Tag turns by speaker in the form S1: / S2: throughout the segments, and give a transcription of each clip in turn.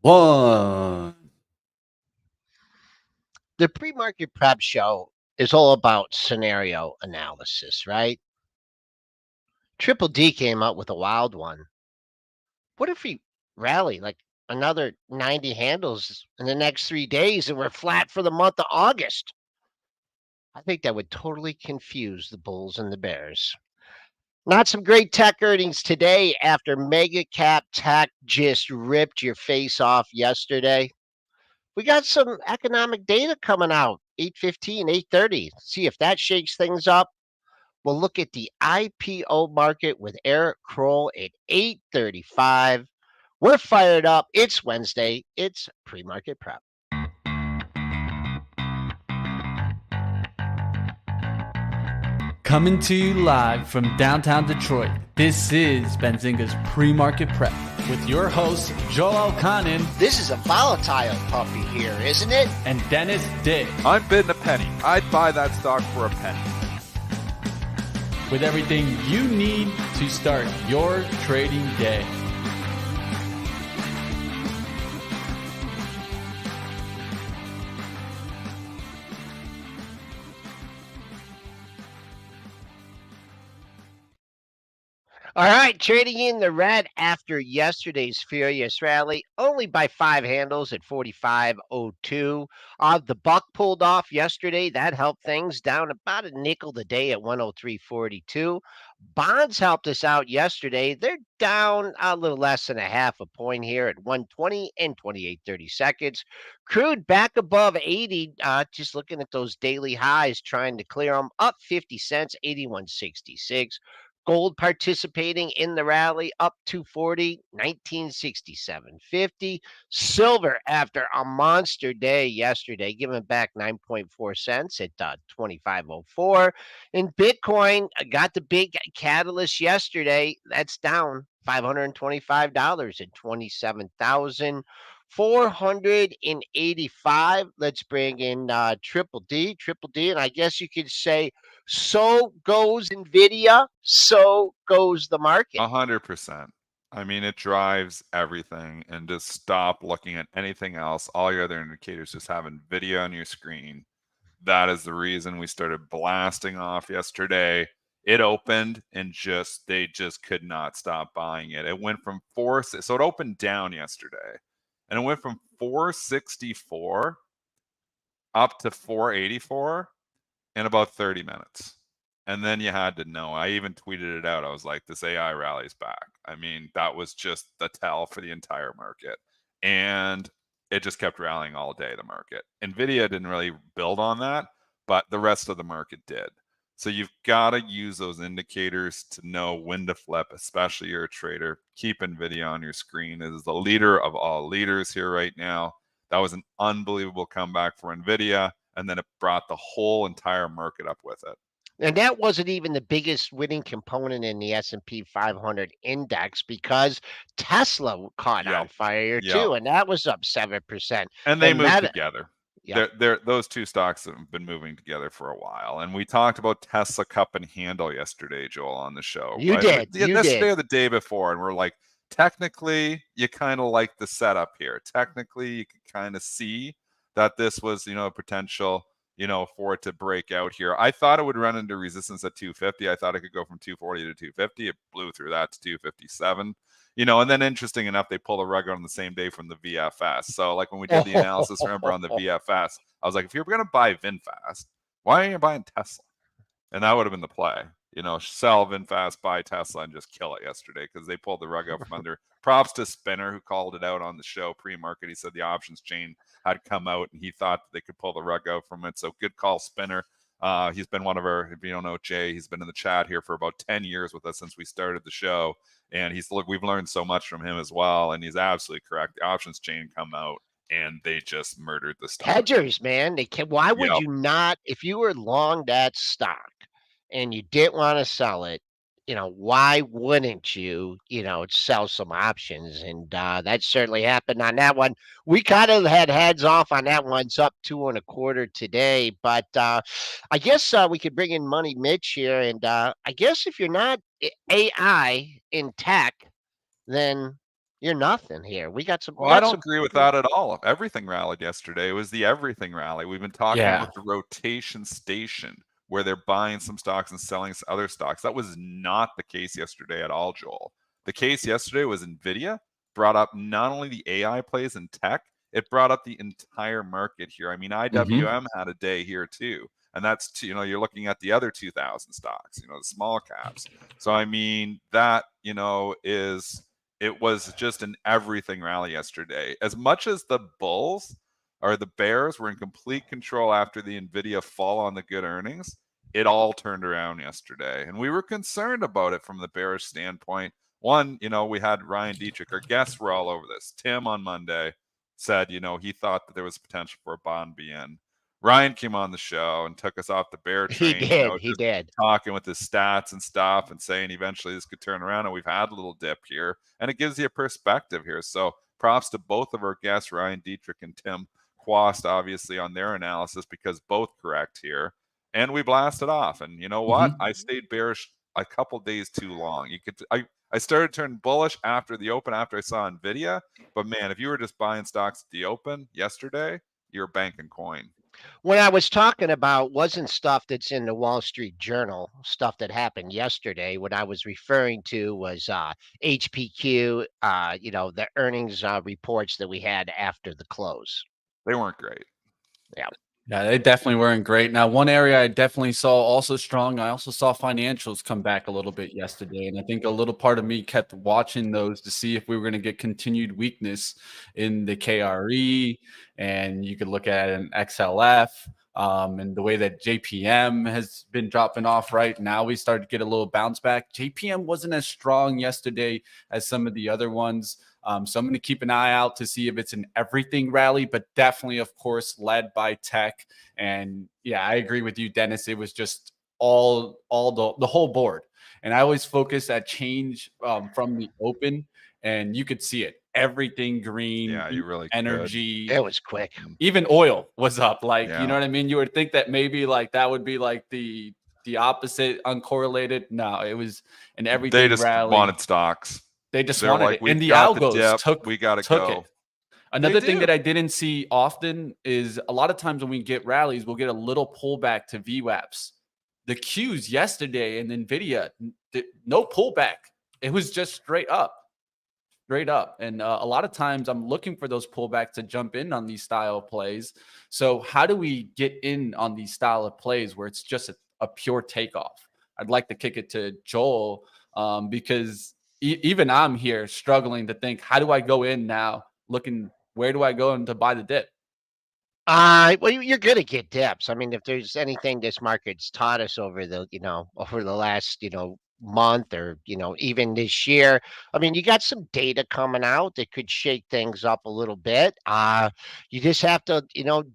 S1: One.
S2: The pre-market prep show is all about scenario analysis, right? Triple D came up with a wild one. What if we rally like another 90 handles in the next 3 days and we're flat for the month of August? I think that would totally confuse the bulls and the bears. Not some great tech earnings today after mega cap tech just ripped your face off yesterday. We got some economic data coming out 8:15, 8:30. See if that shakes things up. We'll look at the IPO market with Eric Krol at 8:35. We're fired up. It's Wednesday. It's pre-market prep.
S1: Coming to you live from downtown Detroit, this is Benzinga's Pre-Market Prep with your hosts, Joel Elconin
S2: This is a volatile puppy here, isn't it?
S1: and Dennis Dick,
S3: I'm bidding a penny. I'd buy that stock for a penny.
S1: with everything you need to start your trading day.
S2: All right, trading in the red after yesterday's furious rally, only by 5 handles at 45.02. The buck pulled off yesterday. That helped things down about a nickel today at 103.42. Bonds helped us out yesterday. They're down a little less than a half a point here at 120 and 28.30. Crude back above 80, just looking at those daily highs, trying to clear them up 50 cents, 81.66. Gold participating in the rally up 240, 1967.50. Silver after a monster day yesterday, giving back 9.4 cents at 25.04. And Bitcoin got the big catalyst yesterday. That's down $525 at 27,485. Let's bring in Triple D. Triple D, and I guess you could say so goes Nvidia, so goes the market.
S3: 100%. I mean, it drives everything, and just stop looking at anything else. All your other indicators, just have Nvidia on your screen. That is the reason we started blasting off yesterday. It opened and they just could not stop buying it. It went from so it opened down yesterday, and it went from 464 up to 484 in about 30 minutes. And then you had to know. I even tweeted it out. I was like, this AI rally's back. I mean, that was just the tell for the entire market. And it just kept rallying all day, the market. Nvidia didn't really build on that, but the rest of the market did. So you've got to use those indicators to know when to flip, especially you're a trader. Keep Nvidia on your screen. It is the leader of all leaders here right now. That was an unbelievable comeback for Nvidia, and then it brought the whole entire market up with it.
S2: And that wasn't even the biggest winning component in the S&P 500 index because Tesla caught on
S3: Yep.
S2: fire
S3: Yep.
S2: too, and that was up 7%.
S3: And they
S2: And
S3: moved
S2: that,
S3: together.
S2: yep.
S3: Those two stocks have been moving together for a while. And we talked about Tesla cup and handle yesterday, Joel, on the show.
S2: You did. You
S3: Yesterday
S2: did.
S3: or the day before, and we're like, technically, you kind of like the setup here. Technically, you can kind of see that this was, a potential, for it to break out here. I thought it would run into resistance at 250. I thought it could go from 240 to 250. It blew through that to 257. And then interesting enough, they pulled the rug out on the same day from the VFS. So like when we did the analysis, remember on the VFS, I was like, if you're going to buy VinFast, why aren't you buying Tesla? And that would have been the play. Sell VinFast, buy Tesla, and just kill it yesterday because they pulled the rug out from under. Props to Spinner, who called it out on the show pre-market. He said the options chain had come out, and he thought they could pull the rug out from it. So good call, Spinner. He's been one of our, if you don't know Jay, he's been in the chat here for about 10 years with us since we started the show. And we've learned so much from him as well. And he's absolutely correct. The options chain come out and they just murdered the stock.
S2: Hedgers, man. Why would you not, if you were long that stock and you didn't want to sell it, why wouldn't you, sell some options? And that certainly happened on that one. We kind of had heads off on that one. It's up 2.25 today. But I guess we could bring in Money Mitch here. And I guess if you're not AI in tech, then You're nothing here. We got some. We
S3: Well, I
S2: got
S3: don't
S2: some.
S3: agree with that at all. Everything rallied yesterday. It was the everything rally. We've been talking
S1: Yeah.
S3: about the rotation station where they're buying some stocks and selling other stocks. That was not the case yesterday at all, Joel. The case yesterday was Nvidia brought up not only the AI plays in tech, it brought up the entire market here. I mean, IWM had a day here too. And that's, you're looking at the other 2000 stocks, the small caps. So, I mean, that, it was just an everything rally yesterday. As much as the Bulls or the Bears were in complete control after the Nvidia fall on the good earnings, it all turned around yesterday. And we were concerned about it from the Bears standpoint. One, we had Ryan Dietrich, our guests were all over this. Tim on Monday said, he thought that there was potential for a bond BN. Ryan came on the show and took us off the bear
S2: He
S3: train,
S2: did. He
S3: just
S2: did.
S3: talking with his stats and stuff and saying eventually this could turn around. And we've had a little dip here, and it gives you a perspective here. So props to both of our guests, Ryan Dietrich and Tim Quast, obviously on their analysis, because both correct here. And we blasted off. And you know what? I stayed bearish a couple days too long. I started turning bullish after the open, after I saw Nvidia. But man, if you were just buying stocks at the open yesterday, you're banking coin.
S2: What I was talking about wasn't stuff that's in the Wall Street Journal, stuff that happened yesterday. What I was referring to was HPQ, the earnings reports that we had after the close.
S3: They weren't great.
S2: Yeah.
S1: Yeah, they definitely weren't great. Now, one area I definitely saw also strong, I also saw financials come back a little bit yesterday. And I think a little part of me kept watching those to see if we were going to get continued weakness in the KRE. And you could look at an XLF and the way that JPM has been dropping off right now. We started to get a little bounce back. JPM wasn't as strong yesterday as some of the other ones. So I'm going to keep an eye out to see if it's an everything rally, but definitely, of course, led by tech. And yeah, I agree with you, Dennis. It was just all the whole board. And I always focus at change from the open, and you could see it. Everything green,
S3: Yeah, you really
S1: energy.
S2: It was quick.
S1: Even oil was up. Like,
S3: Yeah.
S1: you know what I mean? You would think that maybe like that would be like the opposite, uncorrelated. No, it was an everything
S3: They just
S1: rally.
S3: wanted stocks.
S1: They just
S3: They're
S1: wanted
S3: like,
S1: it.
S3: we've
S1: And the
S3: got the
S1: algos
S3: dip, we got to
S1: took
S3: go.
S1: it. Another thing
S3: do.
S1: that I didn't see often is a lot of times when we get rallies, we'll get a little pullback to VWAPs. The Qs yesterday and Nvidia, no pullback. It was just straight up. And a lot of times I'm looking for those pullbacks to jump in on these style of plays. So how do we get in on these style of plays where it's just a pure takeoff? I'd like to kick it to Joel because even I'm here struggling to think, how do I go in now looking, where do I go in to buy the dip?
S2: Well, you're going to get dips. I mean, if there's anything this market's taught us over the last, month or, even this year, I mean, you got some data coming out that could shake things up a little bit. You just have to,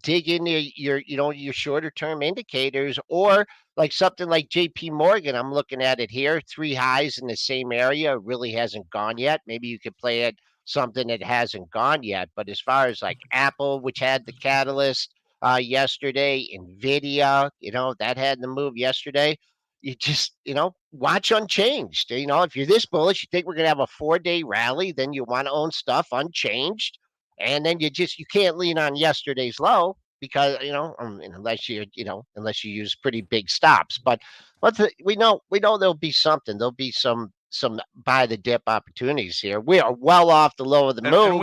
S2: dig into your shorter term indicators, or like something like JP Morgan. I'm looking at it here, 3 highs in the same area. It really hasn't gone yet. Maybe you could play it something that hasn't gone yet. But as far as like Apple, which had the catalyst yesterday, Nvidia, that had the move yesterday. You just, watch unchanged. If you're this bullish, you think we're going to have a 4-day rally, then you want to own stuff unchanged. And then you can't lean on yesterday's low because, unless unless you use pretty big stops. But we know there'll be something. There'll be some buy the dip opportunities here. We are well off the low of the move.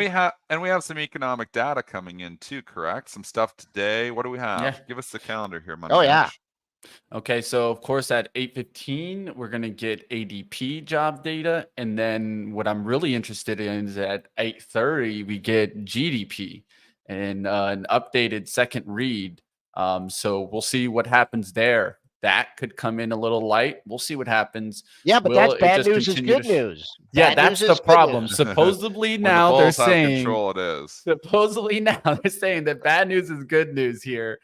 S3: And we have some economic data coming in too, correct? Some stuff today. What do we have?
S1: Yeah.
S3: Give us the calendar here, my
S2: Oh, yeah.
S1: Okay, so of course at 8:15 we're gonna get ADP job data, and then what I'm really interested in is at 8:30 we get GDP and an updated second read. So we'll see what happens there. That could come in a little light. We'll see what happens.
S2: Yeah, but
S1: Will
S2: that's
S1: it
S2: bad
S1: just
S2: news is
S1: continue
S2: good news.
S1: Yeah,
S2: Bad
S1: that's
S2: news
S1: the
S2: is good
S1: problem.
S2: news.
S1: Supposedly
S3: When
S1: now
S3: the
S1: they're
S3: Bulls have
S1: saying
S3: control, it is.
S1: supposedly now they're saying that bad news is good news here.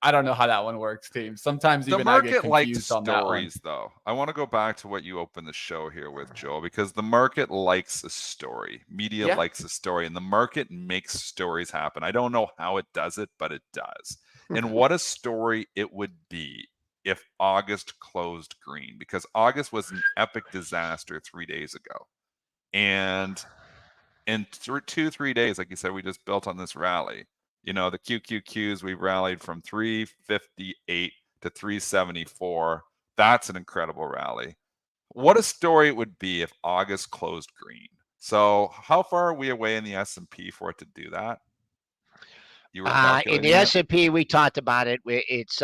S1: I don't know how that one works, team. Sometimes
S3: The
S1: even I get
S3: market likes
S1: confused on that one.
S3: stories, though. I want to go back to what you opened the show here with, Joel, because the market likes a story. Media
S1: Yeah.
S3: likes a story, and the market makes stories happen. I don't know how it does it, but it does. And what a story it would be if August closed green, because August was an epic disaster 3 days ago. And in 2-3 days, like you said, we just built on this rally. The QQQs, we've rallied from 358 to 374. That's an incredible rally. What a story it would be if August closed green. So how far are we away in the S&P for it to do that? You were
S2: In
S3: calculating
S2: the
S3: it?
S2: S&P, we talked about it. It's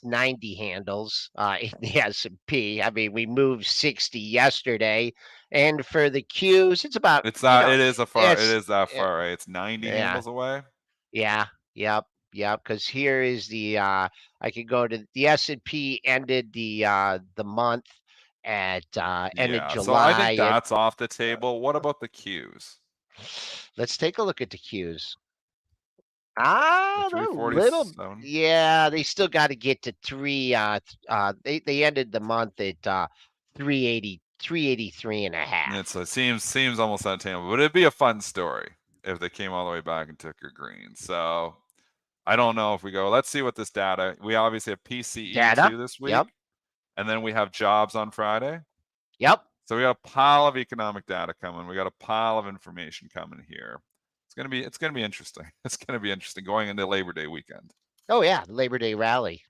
S2: 90 handles in the S&P. I mean, we moved 60 yesterday, and for the Qs, it's about
S3: It's not. It is that
S2: it,
S3: far, right? It's 90
S2: yeah,
S3: handles away.
S2: yeah, yep. Because here is the I could go to the S&P ended the month at end of
S3: Yeah. So I think
S2: July.
S3: that's off the table. What about the Qs?
S2: Let's take a look at the Qs.
S3: The
S2: They're a little,
S3: 347.
S2: yeah, they still got to get to they ended the month at 383 and a half.
S3: It seems almost unattainable, but it'd be a fun story if they came all the way back and took your green. So I don't know if we go. Let's see what this data. We obviously have PCE
S2: Data.
S3: two this week,
S2: Yep.
S3: and then we have jobs on Friday.
S2: Yep.
S3: So we got a pile of economic data coming. We got a pile of information coming here. It's gonna be interesting. It's gonna be interesting going into Labor Day weekend.
S2: Oh yeah, Labor Day rally.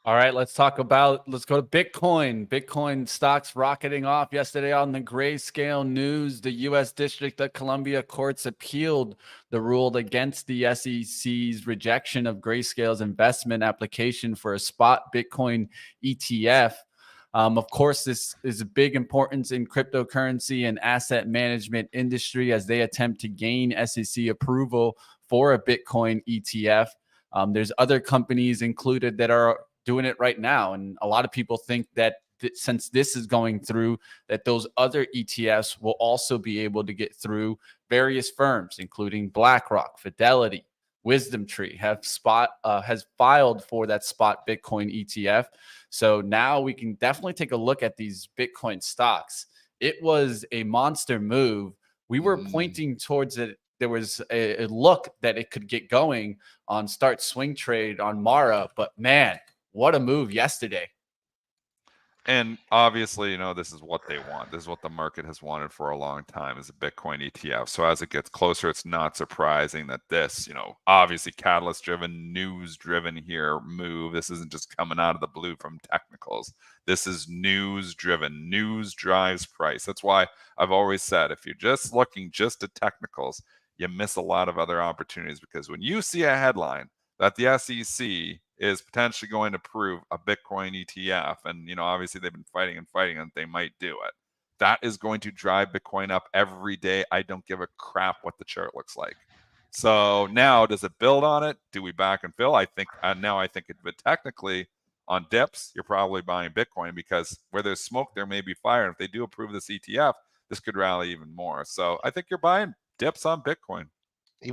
S1: All right, let's go to Bitcoin. Bitcoin stocks rocketing off yesterday on the grayscale news. The U.S. District of Columbia courts appealed the rule against the SEC's rejection of Grayscale's investment application for a spot Bitcoin ETF. Of course, this is a big importance in cryptocurrency and asset management industry as they attempt to gain SEC approval for a Bitcoin ETF. There's other companies included that are doing it right now. And a lot of people think that since this is going through, that those other ETFs will also be able to get through. Various firms, including BlackRock, Fidelity, Wisdom Tree, has filed for that spot Bitcoin ETF. So now we can definitely take a look at these Bitcoin stocks. It was a monster move. We were pointing towards it. There was a look that it could get going on start swing trade on Mara, but man, what a move yesterday.
S3: And obviously, this is what they want. This is what the market has wanted for a long time, is a Bitcoin ETF. So as it gets closer, it's not surprising that this, obviously catalyst driven, news driven here move. This isn't just coming out of the blue from technicals. This is news driven. News drives price. That's why I've always said, if you're just looking just at technicals, you miss a lot of other opportunities, because when you see a headline that the SEC is potentially going to approve a Bitcoin ETF, and obviously they've been fighting and they might do it, that is going to drive Bitcoin up every day. I don't give a crap what the chart looks like. So now, does it build on it? Do we back and fill? I think but technically on dips, you're probably buying Bitcoin, because where there's smoke, there may be fire. And if they do approve this ETF, this could rally even more. So I think you're buying dips on Bitcoin.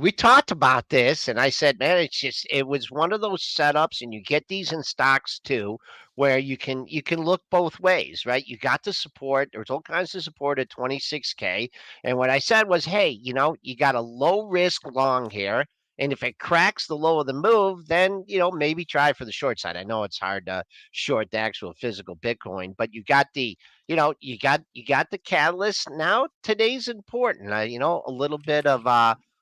S2: We talked about this, and I said, man, it was one of those setups, and you get these in stocks too, where you can look both ways, right? You got the support. There's all kinds of support at 26K. And what I said was, hey, you got a low risk long here. And if it cracks the low of the move, then, maybe try for the short side. I know it's hard to short the actual physical Bitcoin, but you got the, you got the catalyst. Now today's important.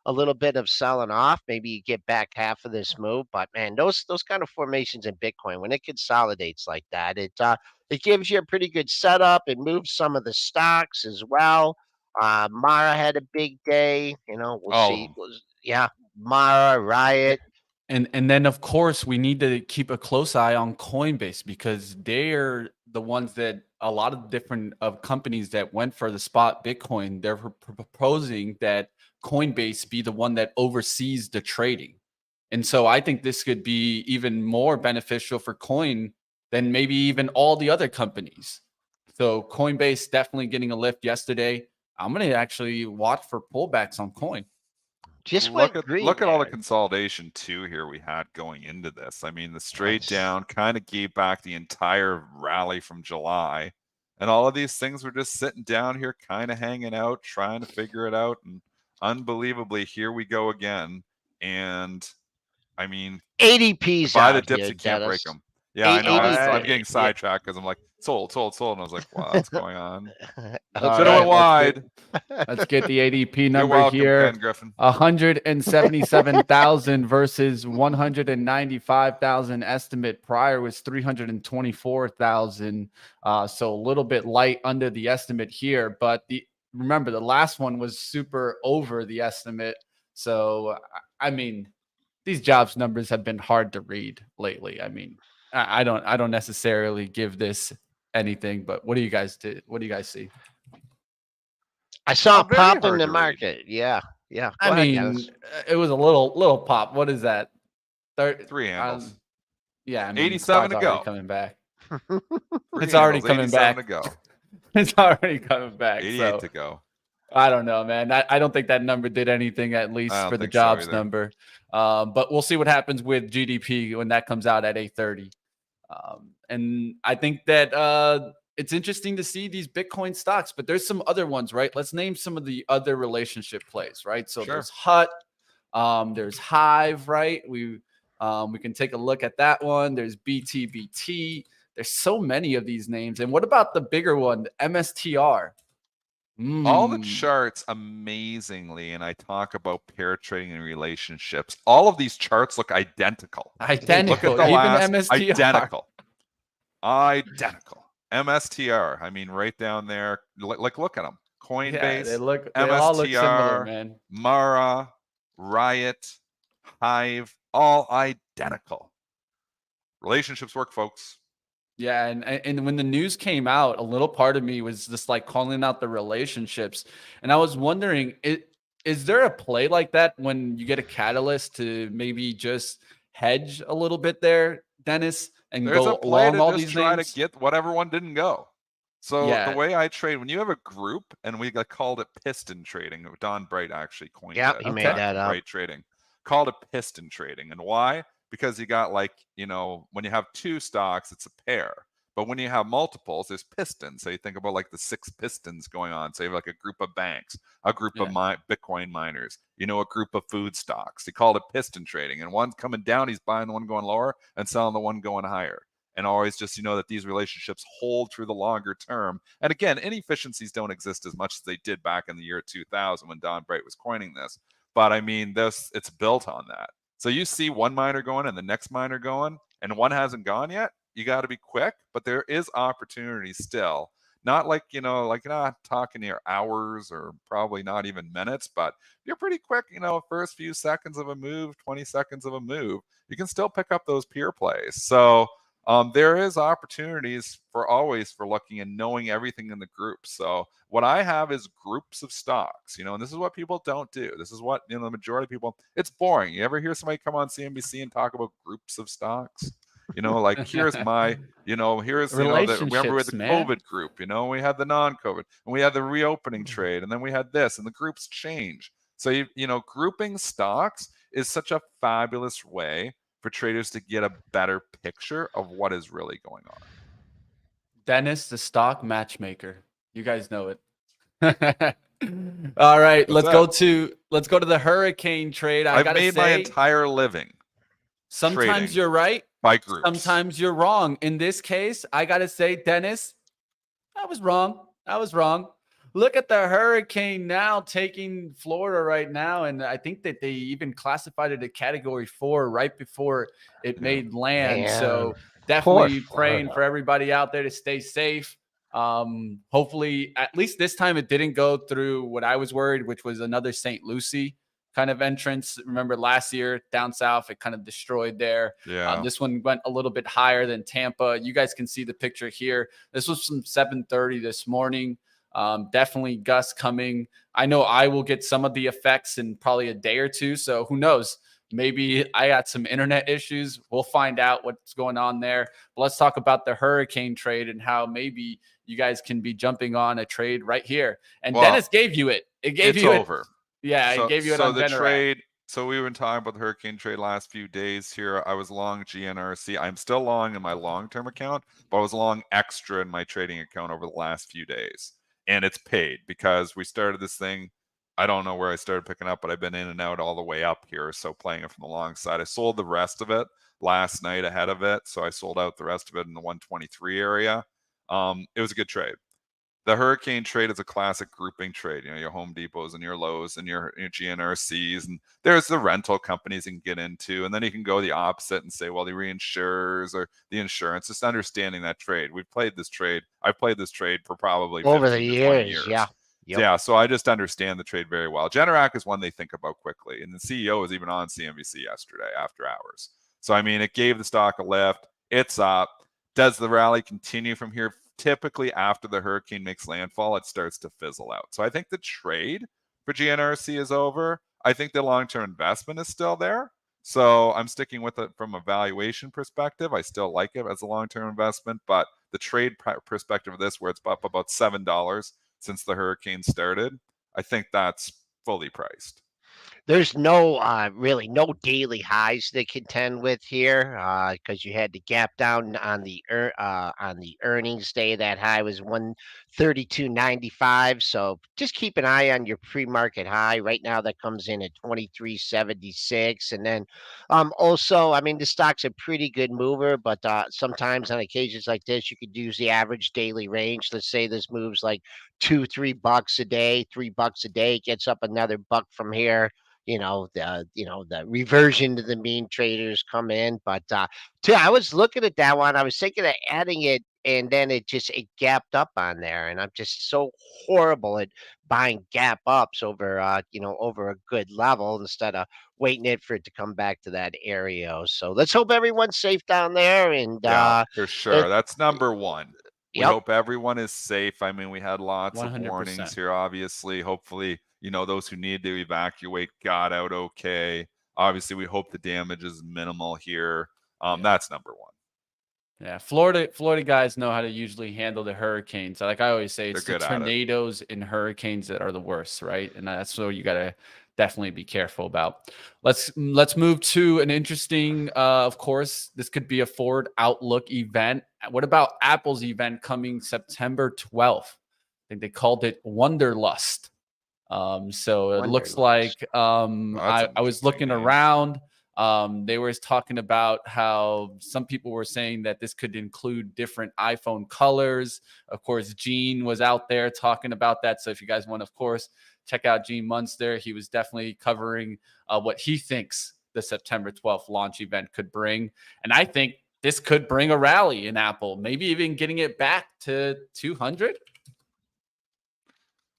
S2: A little bit of selling off. Maybe you get back half of this move, but man, those kind of formations in Bitcoin, when it consolidates like that, it gives you a pretty good setup. It moves some of the stocks as well. Mara had a big day. We'll see. Yeah, Mara, Riot.
S1: And then of course we need to keep a close eye on Coinbase, because they're the ones that a lot of different companies that went for the spot Bitcoin, they're proposing that Coinbase be the one that oversees the trading. And so I think this could be even more beneficial for Coin than maybe even all the other companies. So Coinbase definitely getting a lift yesterday. I'm going to actually watch for pullbacks on Coin.
S2: Just
S3: look
S2: went
S3: at
S2: green
S3: all the
S2: there.
S3: consolidation too here we had going into this. I mean, the straight down kind of gave back the entire rally from July, and all of these things were just sitting down here, kind of hanging out, trying to figure it out. And unbelievably, here we go again. And I mean,
S2: ADP's
S3: buy the
S2: out
S3: dips,
S2: here,
S3: you can't break
S2: Dennis.
S3: them. Yeah, I know. I'm
S1: Alright.
S3: getting sidetracked because I'm like, sold. And I was like, what's going on?
S1: All
S3: Should have went wide.
S1: Let's get the ADP
S3: You're
S1: number
S3: welcome,
S1: here.
S3: Ken Griffin.
S1: 177,000 versus 195,000 estimate. Prior was 324,000. So a little bit light under the estimate here. But remember, the last one was super over the estimate. So, I mean, these jobs numbers have been hard to read lately. I mean, I don't necessarily give this anything, but what do you guys see?
S2: I saw it
S3: very
S2: pop in
S3: hard
S2: the
S3: to read.
S2: market. Yeah. Go
S1: I
S2: ahead,
S1: mean,
S2: Dennis.
S1: it was a little pop. What is that?
S3: 3 handles.
S1: Yeah, I mean,
S3: 87 to
S1: already
S3: go.
S1: coming back.
S3: 3
S1: It's already
S3: handles,
S1: coming
S3: 87
S1: back.
S3: to go.
S1: It's already coming back.
S3: 88
S1: So
S3: to go.
S1: I don't know, man. I don't think that number did anything, at least
S3: I don't
S1: for the
S3: think so
S1: jobs
S3: either.
S1: number. But we'll see what happens with GDP when that comes out at 8:30. And I think that it's interesting to see these Bitcoin stocks, but there's some other ones, right? Let's name some of the other relationship plays, right? So
S3: Sure.
S1: there's Hut, there's Hive, right? We can take a look at that one. There's BTBT. There's so many of these names. And what about the bigger one, the MSTR?
S3: All the charts amazingly, and I talk about pair trading and relationships. All of these charts look identical. Look at the last,
S1: MSTR.
S3: identical. MSTR. I mean, right down there. Like, look at them. Coinbase,
S1: they all look similar,
S3: MSTR,
S1: man.
S3: Mara, Riot, Hive, all identical. Relationships work, folks.
S1: Yeah, and when the news came out, a little part of me was just like calling out the relationships, and I was wondering, is there a play like that when you get a catalyst to maybe just hedge a little bit there, Dennis, and
S3: There's
S1: go
S3: a play
S1: along
S3: to
S1: all
S3: just
S1: these
S3: try
S1: names?
S3: to get whatever one didn't go. So
S1: Yeah.
S3: the way I trade, when you have a group, and we called it piston trading. Don Bright actually coined
S2: Yeah,
S3: it.
S2: he made that up.
S3: Bright trading. Called it piston trading. And why? Because you got when you have 2 stocks, it's a pair. But when you have multiples, there's pistons. So you think about like the 6 pistons going on. So you have like a group of banks, a group of Bitcoin miners, a group of food stocks. He called it piston trading. And one's coming down, he's buying the one going lower and selling the one going higher. And always just that these relationships hold through the longer term. And again, inefficiencies don't exist as much as they did back in the year 2000 when Don Bright was coining this. But I mean, it's built on that. So you see one miner going and the next miner going, and one hasn't gone yet. You got to be quick, but there is opportunity still. Not like, not talking here hours or probably not even minutes, but you're pretty quick, first few seconds of a move, 20 seconds of a move, you can still pick up those peer plays. So there is opportunities for looking and knowing everything in the group. So what I have is groups of stocks, and this is what people don't do. This is what, the majority of people, it's boring. You ever hear somebody come on CNBC and talk about groups of stocks? Here's my, remember with the COVID group, we had the non-COVID and we had the reopening trade, and then we had this, and the groups change. So, grouping stocks is such a fabulous way for traders to get a better picture of what is really going on.
S1: Dennis, the stock matchmaker. You guys know it. All right, let's go to the hurricane trade. I've
S3: made my entire living.
S1: Sometimes you're right.
S3: By groups.
S1: Sometimes you're wrong. In this case, I got to say, Dennis, I was wrong. Look at the hurricane now taking Florida right now. And I think that they even classified it a category 4 right before it made land. Man. So definitely praying for everybody out there to stay safe. Hopefully, at least this time it didn't go through what I was worried, which was another St. Lucie kind of entrance. Remember last year down south, it kind of destroyed there.
S3: Yeah.
S1: This one went a little bit higher than Tampa. You guys can see the picture here. This was from 7:30 this morning. Definitely gusts coming. I know I will get some of the effects in probably a day or two. So who knows? Maybe I got some internet issues. We'll find out what's going on there. But let's talk about the hurricane trade and how maybe you guys can be jumping on a trade right here. And Dennis gave you it.
S3: It's over.
S1: Yeah, it gave you it on
S3: the
S1: Venerac.
S3: trade. So we've been talking about the hurricane trade last few days here. I was long GNRC. I'm still long in my long-term account, but I was long extra in my trading account over the last few days. And it's paid because we started this thing I don't know where I started picking up, but I've been in and out all the way up here. So playing it from the long side, I sold the rest of it last night ahead of it. So I sold out the rest of it in the 123 area. It was a good trade. The Hurricane trade is a classic grouping trade. You know, your Home Depots and your Lowe's and your GNRCs, and there's the rental companies you can get into, and then you can go the opposite and say, well, the reinsurers or the insurance. Just understanding that trade. We've played this trade. I've played this trade for probably
S2: Over the
S3: 15 to 20
S2: years,
S3: years.
S2: yeah.
S3: Yep. Yeah, so I just understand the trade very well. Generac is one they think about quickly, and the CEO was even on CNBC yesterday after hours. So I mean, it gave the stock a lift. It's up. Does the rally continue from here? Typically, after the hurricane makes landfall, it starts to fizzle out. So I think the trade for GNRC is over. I think the long-term investment is still there. So I'm sticking with it from a valuation perspective. I still like it as a long-term investment, but the trade perspective of this, where it's up about $7 since the hurricane started, I think that's fully priced.
S2: There's no really no daily highs to contend with here because you had to gap down on the earnings day. That high was 132.95. So just keep an eye on your pre-market high. Right now that comes in at 23.76. And then also, I mean, the stock's a pretty good mover, but sometimes on occasions like this, you could use the average daily range. Let's say this moves like $2-3 a day, $3 a day, gets up another buck from here. The reversion to the mean traders come in. But I was looking at that one. I was thinking of adding it, and then it gapped up on there. And I'm just so horrible at buying gap ups over over a good level instead of waiting for it to come back to that area. So let's hope everyone's safe down there. And
S3: yeah, for sure. That's number one. We
S2: Yep.
S3: hope everyone is safe. I mean, we had lots of
S1: 100%.
S3: warnings here, obviously. Hopefully, those who need to evacuate got out okay. Obviously, we hope the damage is minimal here. That's number one.
S1: Yeah, Florida guys know how to usually handle the hurricanes. Like I always say, it's the
S3: They're good at it.
S1: tornadoes and hurricanes that are the worst, right? And that's what you got to definitely be careful about. Let's move to an interesting, of course, this could be a forward outlook event. What about Apple's event coming September 12th? I think they called it Wonderlust. So it looks like I was looking around. They were talking about how some people were saying that this could include different iPhone colors. Of course, Gene was out there talking about that. So if you guys want, of course, check out Gene Munster. He was definitely covering what he thinks the September 12th launch event could bring. And I think this could bring a rally in Apple, maybe even getting it back to 200.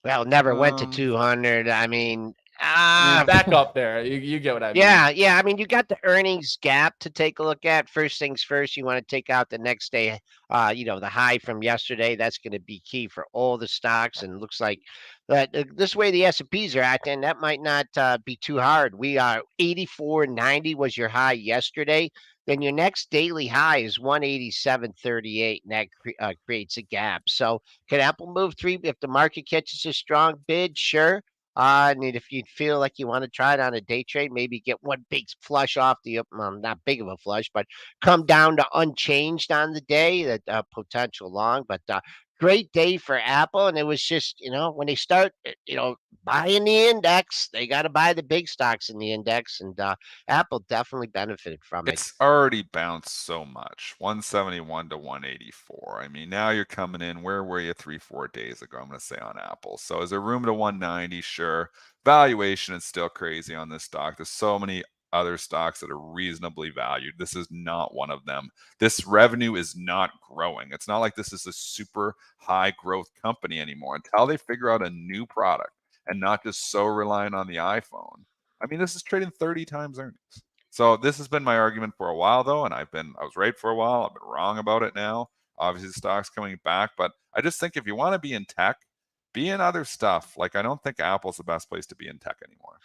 S2: Well, never went to 200. I mean,
S1: back up there. You get what I mean.
S2: Yeah. I mean, you got the earnings gap to take a look at. First things first, you want to take out the next day, the high from yesterday. That's going to be key for all the stocks. And it looks like that this way the S&Ps are acting, that might not be too hard. We are 84.90 was your high yesterday. Then your next daily high is 187.38, and that creates a gap. So can Apple move three if the market catches a strong bid? Sure. And if you feel like you want to try it on a day trade, maybe get one big flush off the not big of a flush, but come down to unchanged on the day, that potential long. But great day for Apple. And it was just, when they start, buying the index, they got to buy the big stocks in the index. And Apple definitely benefited from it.
S3: It's already bounced so much, 171 to 184. I mean, now you're coming in. Where were you 3-4 days ago? I'm going to say on Apple. So is there room to 190? Sure. Valuation is still crazy on this stock. There's so many other stocks that are reasonably valued. This is not one of them. This revenue is not growing. It's not like this is a super high growth company anymore until they figure out a new product and not just so reliant on the iPhone. I mean, this is trading 30 times earnings. So this has been my argument for a while, though, and I was right for a while. I've been wrong about it now. Obviously, the stock's coming back, but I just think if you want to be in tech, be in other stuff. Like, I don't think Apple's the best place to be in tech anymore.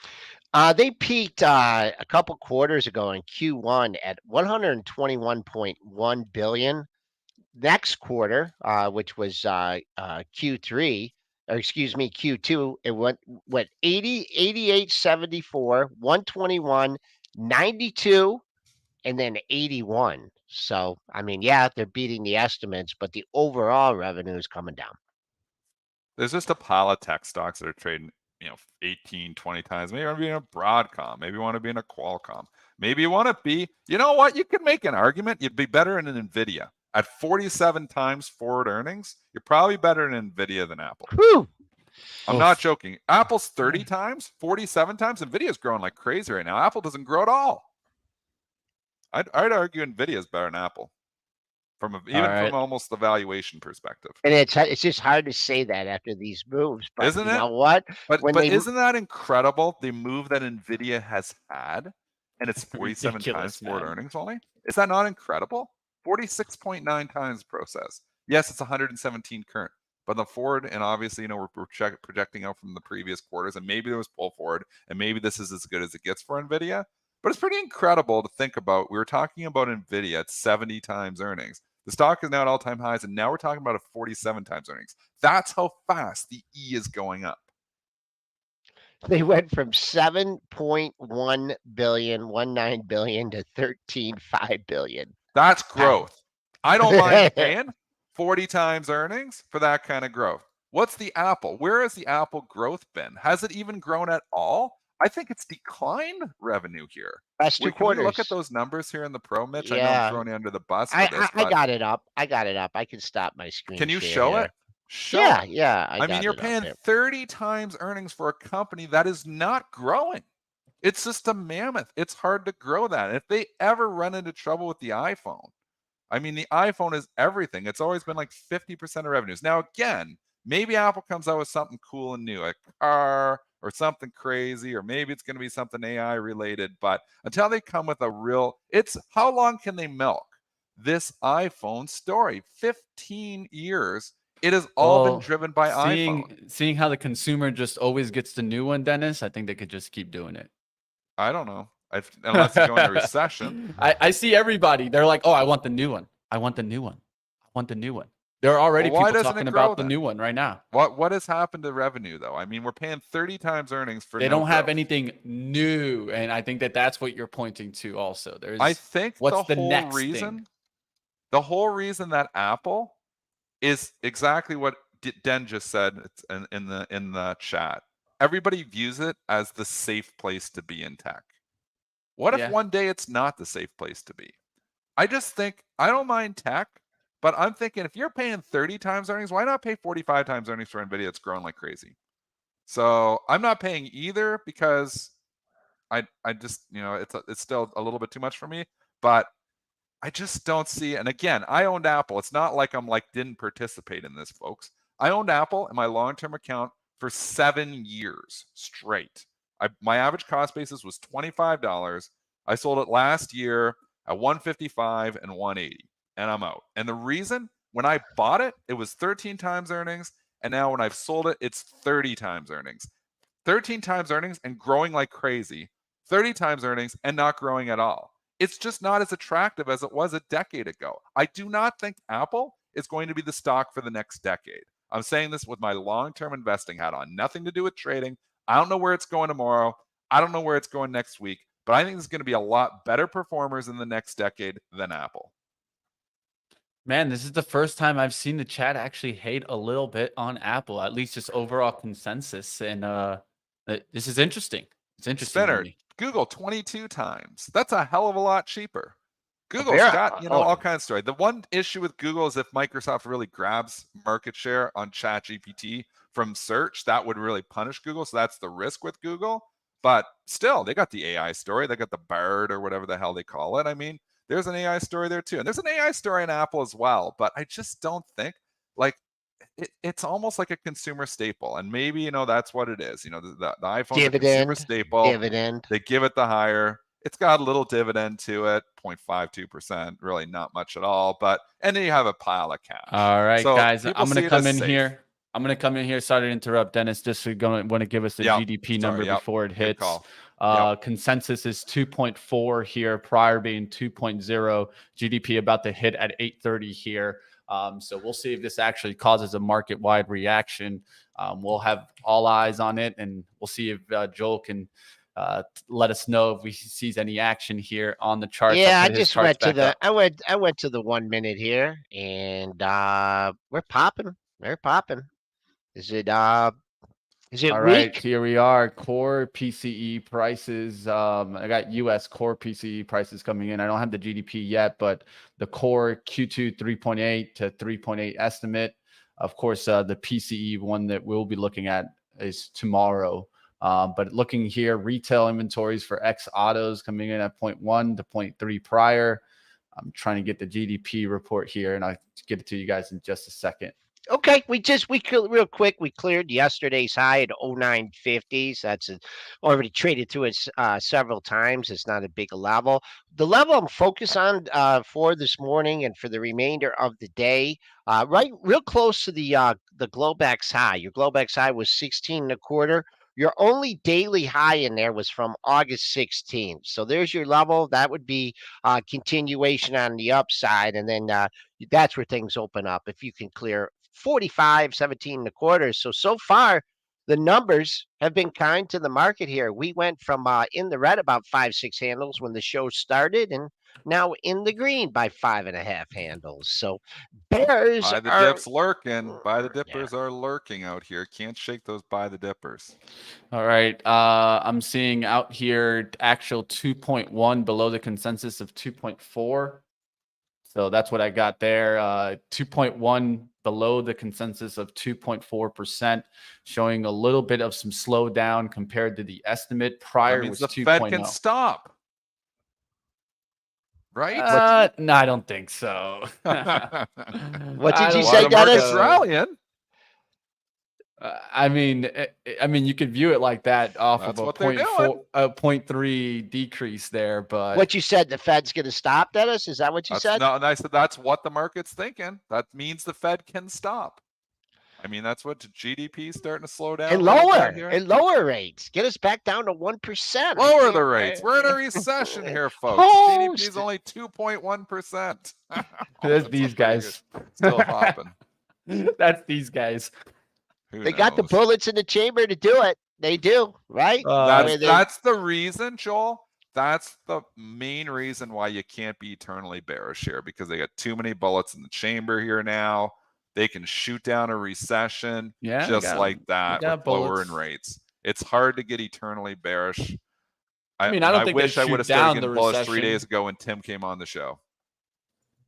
S2: They peaked a couple quarters ago in Q1 at 121.1 billion. Next quarter, which was Q3, or excuse me, Q2, it went 80, 88, 74, 121, 92, and then 81. So, I mean, yeah, they're beating the estimates, but the overall revenue is coming down.
S3: There's just a pile of tech stocks that are trading 18, 20 times. Maybe you want to be in a Broadcom. Maybe you want to be in a Qualcomm. Maybe you want to be, you know what? You can make an argument. You'd be better in an Nvidia. At 47 times forward earnings, you're probably better in Nvidia than Apple.
S2: Whew.
S3: I'm not joking. Apple's 30 times, 47 times. Nvidia's growing like crazy right now. Apple doesn't grow at all. I'd argue Nvidia is better than Apple, from almost the valuation perspective.
S2: And it's just hard to say that after these moves, but
S3: isn't
S2: you
S3: it?
S2: know what?
S3: But isn't that incredible? The move that Nvidia has had, and it's 47 times forward earnings only. Is that not incredible? 46.9 times process. Yes, it's 117 current, but the forward, and obviously, we're projecting out from the previous quarters, and maybe there was pull forward, and maybe this is as good as it gets for Nvidia. But it's pretty incredible to think about. We were talking about Nvidia at 70 times earnings. The stock is now at all-time highs, and now we're talking about a 47 times earnings. That's how fast the E is going up.
S2: They went from 7.1 billion, 19 billion to 13.5 billion.
S3: That's growth. I don't mind paying 40 times earnings for that kind of growth. What's the Apple? Where has the Apple growth been? Has it even grown at all? I think it's declined revenue here.
S2: Last 2 quarters.
S3: Can we look at those numbers here in the Pro, Mitch?
S2: Yeah.
S3: I know I'm throwing you under the bus for this.
S2: I got it up. I can stop my screen.
S3: Can you show it?
S2: Yeah.
S3: I mean, you're paying 30 times earnings for a company that is not growing. It's just a mammoth. It's hard to grow that. And if they ever run into trouble with the iPhone, I mean, the iPhone is everything. It's always been like 50% of revenues. Now, again, maybe Apple comes out with something cool and new, a car or something crazy, or maybe it's going to be something AI related. But until they come with it's how long can they milk this iPhone story? 15 years. It has all been driven by iPhone.
S1: Seeing how the consumer just always gets the new one, Dennis, I think they could just keep doing it.
S3: I don't know. Unless you go into recession.
S1: I see everybody. They're like, oh, I want the new one. I want the new one. I want the new one. There are already people talking about the new one right now.
S3: What has happened to revenue, though? I mean, we're paying 30 times earnings for
S1: They don't have anything new. And I think that's what you're pointing to also.
S3: I think
S1: what's the next thing?
S3: The whole reason that Apple is exactly what Den just said in the chat. Everybody views it as the safe place to be in tech. What if one day it's not the safe place to be? I just think, I don't mind tech, but I'm thinking if you're paying 30 times earnings, why not pay 45 times earnings for Nvidia? It's growing like crazy. So I'm not paying either because I just, it's still a little bit too much for me, but I just don't see. And again, I owned Apple. It's not like I'm didn't participate in this, folks. I owned Apple in my long-term account for 7 years straight. My average cost basis was $25. I sold it last year at $155 and $180, and I'm out. And the reason, when I bought it, it was 13 times earnings, and now when I've sold it, it's 30 times earnings. 13 times earnings and growing like crazy. 30 times earnings and not growing at all. It's just not as attractive as it was a decade ago. I do not think Apple is going to be the stock for the next decade. I'm saying this with my long-term investing hat on. Nothing to do with trading. I don't know where it's going tomorrow. I don't know where it's going next week. But I think there's going to be a lot better performers in the next decade than Apple.
S1: Man, this is the first time I've seen the chat actually hate a little bit on Apple, at least just overall consensus. And this is interesting. It's interesting.
S3: Spinner, Google 22 times. That's a hell of a lot cheaper. Google's got, all kinds of story. The one issue with Google is if Microsoft really grabs market share on ChatGPT from search, that would really punish Google. So that's the risk with Google. But still, they got the AI story. They got the Bard or whatever the hell they call it. I mean, there's an AI story there too. And there's an AI story in Apple as well. But I just don't think, it's almost like a consumer staple. And maybe, that's what it is. The iPhone is a consumer staple.
S2: Dividend.
S3: They give it the higher. It's got a little dividend to it, 0.52%, really not much at all. And then you have a pile of cash.
S1: All right, guys, I'm going to come in here. Sorry to interrupt, Dennis. Just want to give us the GDP number before it hits. Consensus is 2.4 here, prior being 2.0. GDP about to hit at 8:30 here. So we'll see if this actually causes a market-wide reaction. We'll have all eyes on it, and we'll see if Joel can let us know if we sees any action here on the chart.
S2: Yeah, I just went to the 1 minute here, and we're popping. We're popping. Is Is it
S1: All right,
S2: weak?
S1: here we are. Core PCE prices. I got US core PCE prices coming in. I don't have the GDP yet, but the core Q2 3.8 to 3.8 estimate. Of course, the PCE one that we'll be looking at is tomorrow. But looking here, retail inventories for X autos coming in at 0.1 to 0.3 prior. I'm trying to get the GDP report here, and I'll get it to you guys in just a second.
S2: Okay, real quick, we cleared yesterday's high at 0950s. That's already traded through it several times. It's not a big level. The level I'm focused on for this morning and for the remainder of the day, right, real close to the Globex high. Your Globex high was 16 and a quarter. Your only daily high in there was from August 16th. So there's your level. That would be continuation on the upside, and then that's where things open up. If you can clear 45, 17 and a quarter. So far, the numbers have been kind to the market here. We went from in the red about 5-6 handles when the show started, and now in the green by 5.5 handles. So bears
S3: Buy the
S2: are
S3: dips lurking. Buy the
S2: yeah.
S3: dippers are lurking out here. Can't shake those buy the dippers.
S1: All right. I'm seeing out here actual 2.1 below the consensus of 2.4. So that's what I got there. 2.1 below the consensus of 2.4%, showing a little bit of some slowdown compared to the estimate.
S3: That
S1: Prior
S3: means
S1: was
S3: the Fed
S1: 2.0.
S3: can stop. Right?
S1: No, I don't think so.
S2: What did you
S3: Why
S2: say,
S3: the market's
S2: Dennis?
S3: rallying?
S1: I mean, you could view it like that off
S3: That's
S1: of a
S3: what they're
S1: 0.3 decrease there, but
S2: What you said, the Fed's going to stop, Dennis? Is that what you
S3: That's
S2: said?
S3: not. And I said that's what the market's thinking. That means the Fed can stop. I mean, that's what GDP is starting to slow down
S2: And
S3: a little bit
S2: lower,
S3: here.
S2: and lower rates. Get us back down to 1%.
S3: Lower the rates. We're in a recession here, folks. GDP is only 2.1%.
S1: that's these guys.
S3: Still hopping.
S1: That's these guys.
S3: Who
S2: They
S3: knows?
S2: got the bullets in the chamber to do it. They do, right?
S3: That's the reason, Joel. That's the main reason why you can't be eternally bearish here, because they got too many bullets in the chamber here now. They can shoot down a recession just like that with lowering rates. It's hard to get eternally bearish.
S1: I mean, I don't think
S3: wish I would have started getting bullish 3 days
S1: recession.
S3: ago when Tim came on the show.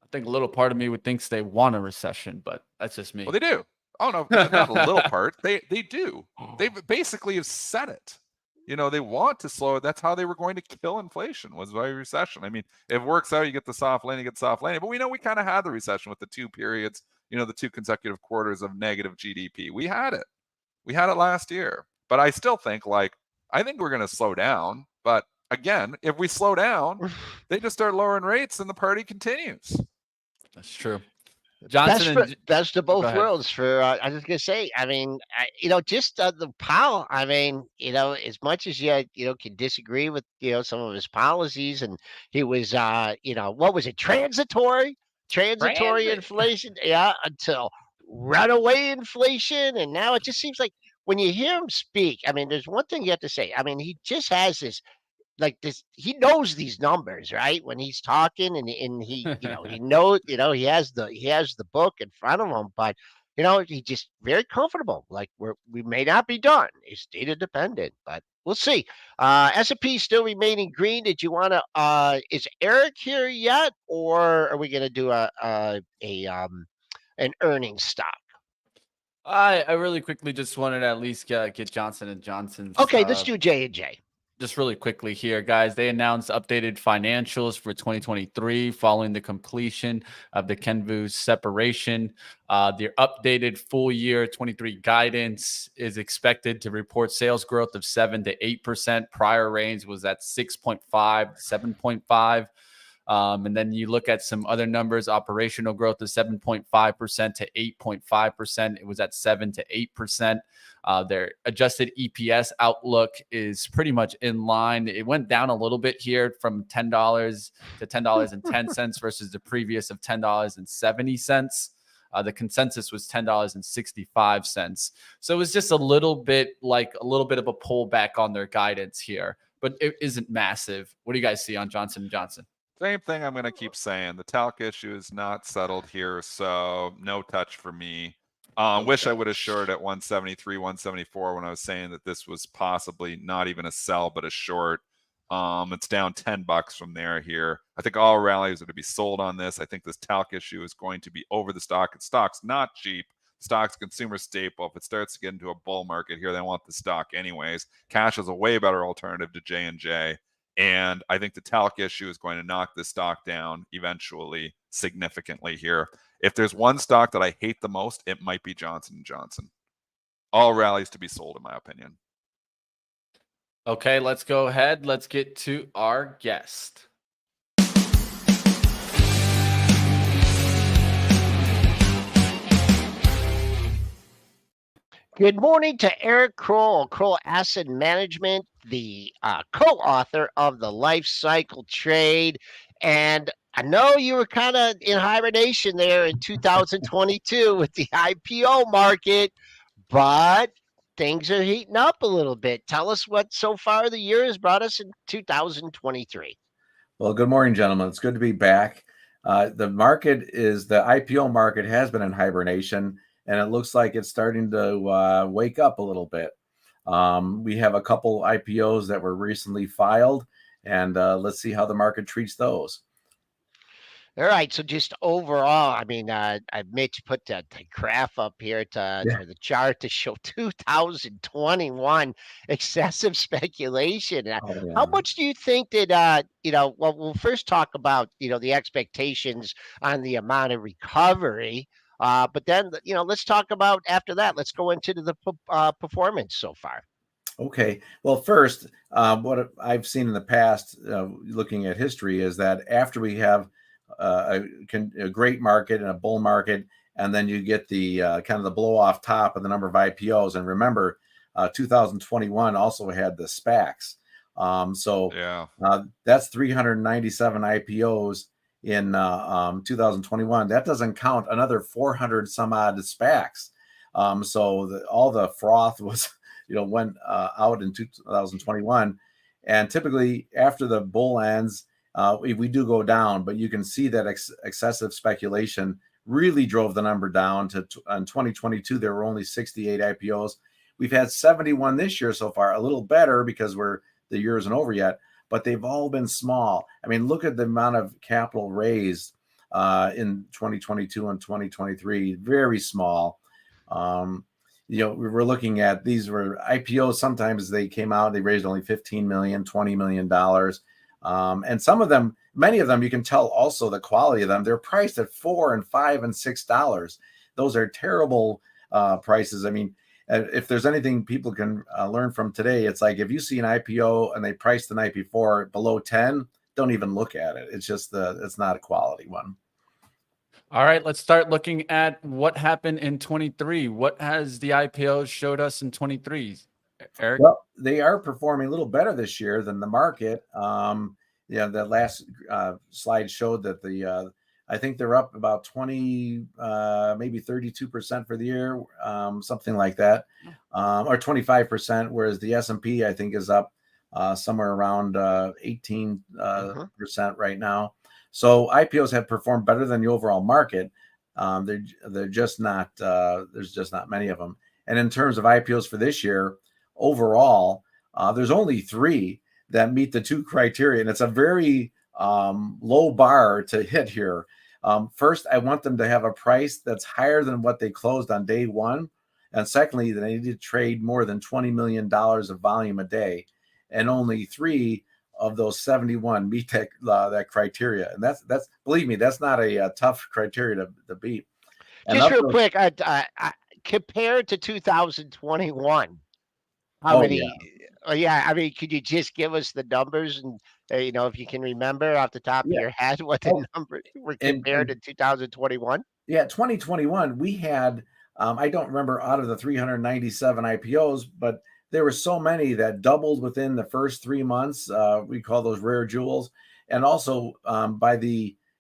S1: I think a little part of me would think they want a recession, but that's just me.
S3: Well, they do. Oh no, not a little part. They do. They basically have said it. You know, they want to slow it. That's how they were going to kill inflation, was by recession. I mean, if it works out, you get the soft landing, you get soft landing. But we know we kind of had the recession with the 2 periods, the 2 consecutive quarters of negative GDP. We had it. We had it last year. But I still think, I think we're going to slow down. But again, if we slow down, they just start lowering rates and the party continues.
S1: That's true. Johnson,
S2: best of both worlds for I was gonna say, I mean, just the Powell, I mean, as much as you can disagree with some of his policies, and he was what was it, transitory inflation, until runaway inflation, and now it just seems like when you hear him speak, I mean, there's one thing you have to say, I mean, he just has this he knows these numbers, right? When he's talking, and he he knows, he has the book in front of him, but he's just very comfortable. Like we may not be done. It's data dependent, but we'll see. S&P still remaining green. Did you want to is Eric here yet, or are we going to do an earnings stock?
S1: I really quickly just wanted to at least get Johnson and Johnson's.
S2: Okay, let's do J&J.
S1: Just really quickly here, guys. They announced updated financials for 2023 following the completion of the Kenvu separation. Their updated full year 23 guidance is expected to report sales growth of 7 to 8%. Prior range was at 6.5 to 7.5. And then you look at some other numbers, operational growth of 7.5% to 8.5%. It was at 7 to 8%. Their adjusted EPS outlook is pretty much in line. It went down a little bit here from $10 to $10.10 versus the previous of $10.70. The consensus was $10.65. So it was just a little bit of a pullback on their guidance here, but it isn't massive. What do you guys see on Johnson & Johnson?
S3: Same thing I'm going to keep saying. The talc issue is not settled here, so no touch for me. Wish I would have shorted at 173, 174 when I was saying that this was possibly not even a sell, but a short. It's down $10 from there here. I think all rallies are to be sold on this. I think this talc issue is going to be over the stock. It's stock's not cheap. Stock's consumer staple. If it starts to get into a bull market here, they want the stock anyways. Cash is a way better alternative to J&J. And I think the talc issue is going to knock the stock down eventually significantly here. If there's one stock that I hate the most, it might be Johnson & Johnson. All rallies to be sold, in my opinion.
S1: Okay, let's go ahead. Let's get to our guest.
S2: Good morning to Eric Krol, Krol Asset Management, the co-author of The Life Cycle Trade. And I know you were kind of in hibernation there in 2022 with the IPO market, but things are heating up a little bit. Tell us what so far the year has brought us in 2023.
S4: Well, good morning, gentlemen. It's good to be back. The IPO market has been in hibernation, and it looks like it's starting to wake up a little bit. We have a couple IPOs that were recently filed, and let's see how the market treats those.
S2: All right, so just overall, I mean, Mitch put the graph up here or the chart to show 2021 excessive speculation. How much do you think that, well, we'll first talk about, the expectations on the amount of recovery, but then, let's talk about after that. Let's go into the performance so far.
S4: Okay. Well, first, what I've seen in the past, looking at history, is that after we have a great market and a bull market, and then you get the kind of the blow off top of the number of IPOs. And remember, 2021 also had the SPACs. That's 397 IPOs in 2021. That doesn't count another 400 some odd SPACs. All the froth was, went out in 2021. And typically after the bull ends, we do go down, but you can see that excessive speculation really drove the number down to in 2022. There were only 68 IPOs. We've had 71 this year so far, a little better because the year isn't over yet, but they've all been small. I mean, look at the amount of capital raised in 2022 and 2023, very small. We were looking at, these were IPOs. Sometimes they came out, they raised only $15 million, $20 million. And some of them, many of them, you can tell also the quality of them. They're priced at $4 and $5 and $6. Those are terrible prices. I mean, if there's anything people can learn from today, it's like if you see an IPO and they priced the night before below 10, don't even look at it. It's just it's not a quality one.
S1: All right, let's start looking at what happened in 23. What has the IPOs showed us in 23? Eric?
S4: Well, they are performing a little better this year than the market. The last slide showed that I think they're up about 20, maybe 32% for the year, something like that, or 25%, whereas the S&P, I think, is up somewhere around 18% right now. So IPOs have performed better than the overall market. They're just not, there's just not many of them. And in terms of IPOs for this year, overall, there's only 3 that meet the 2 criteria, and it's a very low bar to hit here. First, I want them to have a price that's higher than what they closed on day one, and secondly, they need to trade more than $20 million of volume a day, and only 3 of those 71 meet that criteria. And that's believe me, that's not a tough criteria to beat. And
S2: just real quick, compared to 2021. How many? Yeah. I mean, could you just give us the numbers and, if you can remember off the top of your head what the numbers were compared to 2021?
S4: Yeah, 2021, we had, I don't remember out of the 397 IPOs, but there were so many that doubled within the first 3 months. We call those rare jewels. And also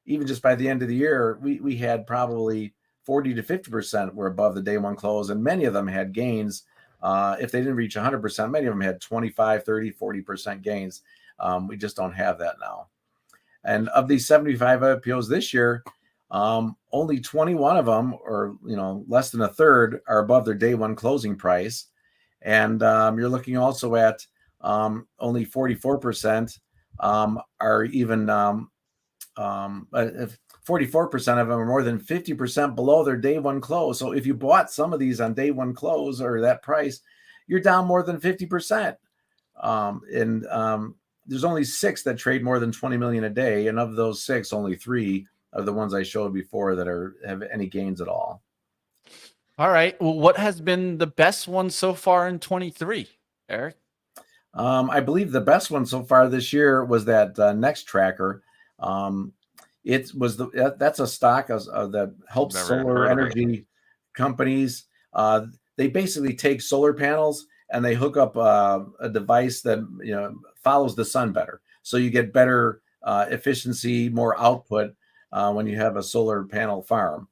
S4: even just by the end of the year, we had probably 40 to 50% were above the day one close. And many of them had gains. If they didn't reach 100%, many of them had 25, 30, 40% gains. We just don't have that now. And of these 75 IPOs this year, only 21 of them, or less than a third, are above their day one closing price. And you're looking also at only 44% are even 44% of them are more than 50% below their day one close. So if you bought some of these on day one close or that price, you're down more than 50%. And there's only 6 that trade more than 20 million a day, and of those 6, only 3 are the ones I showed before that have any gains at all.
S1: All right. Well, what has been the best one so far in 23, Eric?
S4: I believe the best one so far this year was that Next Tracker. It was that's a stock that helps
S3: Never
S4: solar
S3: heard of it.
S4: energy companies. They basically take solar panels and they hook up a device that follows the sun better, so you get better efficiency, more output when you have a solar panel farm.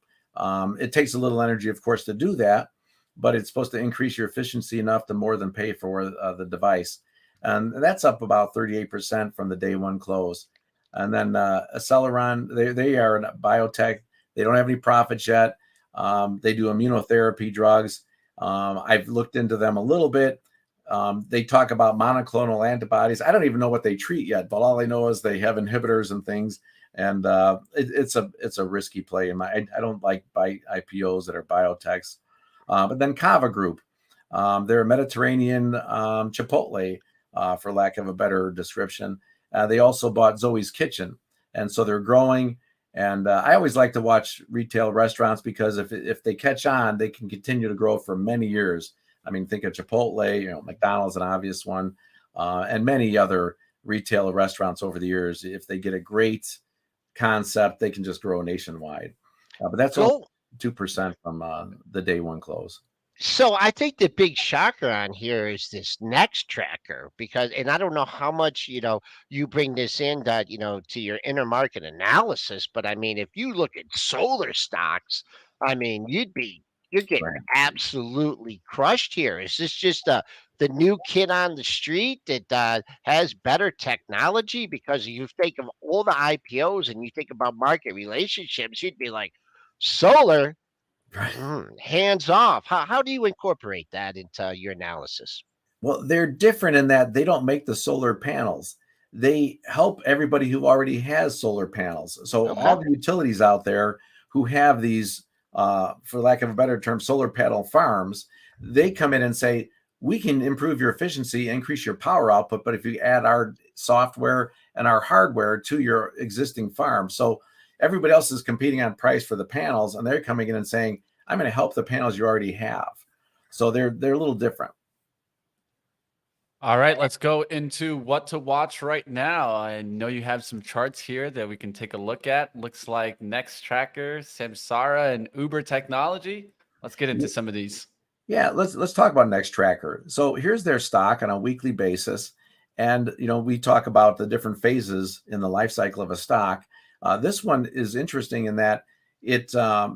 S4: It takes a little energy, of course, to do that, but it's supposed to increase your efficiency enough to more than pay for the device. And that's up about 38% from the day one close. And then Aceleron, they are a biotech. They don't have any profits yet. They do immunotherapy drugs. I've looked into them a little bit. They talk about monoclonal antibodies. I don't even know what they treat yet, but all I know is they have inhibitors and things. And it's a risky play. I don't like buy IPOs that are biotechs. But then Kava Group, they're a Mediterranean Chipotle, for lack of a better description. They also bought Zoe's Kitchen, and so they're growing. And I always like to watch retail restaurants because if they catch on, they can continue to grow for many years. I mean, think of Chipotle, McDonald's, an obvious one, and many other retail restaurants over the years. If they get a great concept, they can just grow nationwide. But that's only 2% from the day one close.
S2: So I think the big shocker on here is this Next Tracker, because, and I don't know how much, you bring this in that, to your inner market analysis, but I mean, if you look at solar stocks, I mean, you're getting
S4: Right.
S2: absolutely crushed here. Is this just the new kid on the street that has better technology? Because you think of all the IPOs and you think about market relationships, you'd be like, solar?
S4: Right.
S2: Hands off. How do you incorporate that into your analysis?
S4: Well, they're different in that they don't make the solar panels. They help everybody who already has solar panels. So
S2: Okay.
S4: all the utilities out there who have these, for lack of a better term, solar panel farms, they come in and say, we can improve your efficiency, increase your power output, but if you add our software and our hardware to your existing farm. So everybody else is competing on price for the panels, and they're coming in and saying, I'm going to help the panels you already have. So they're a little different.
S1: All right, let's go into what to watch right now. I know you have some charts here that we can take a look at. Looks like Next Tracker, Samsara, and Uber Technology. Let's get into some of these.
S4: Yeah, let's talk about Next Tracker. So here's their stock on a weekly basis, and we talk about the different phases in the life cycle of a stock. This one is interesting in that it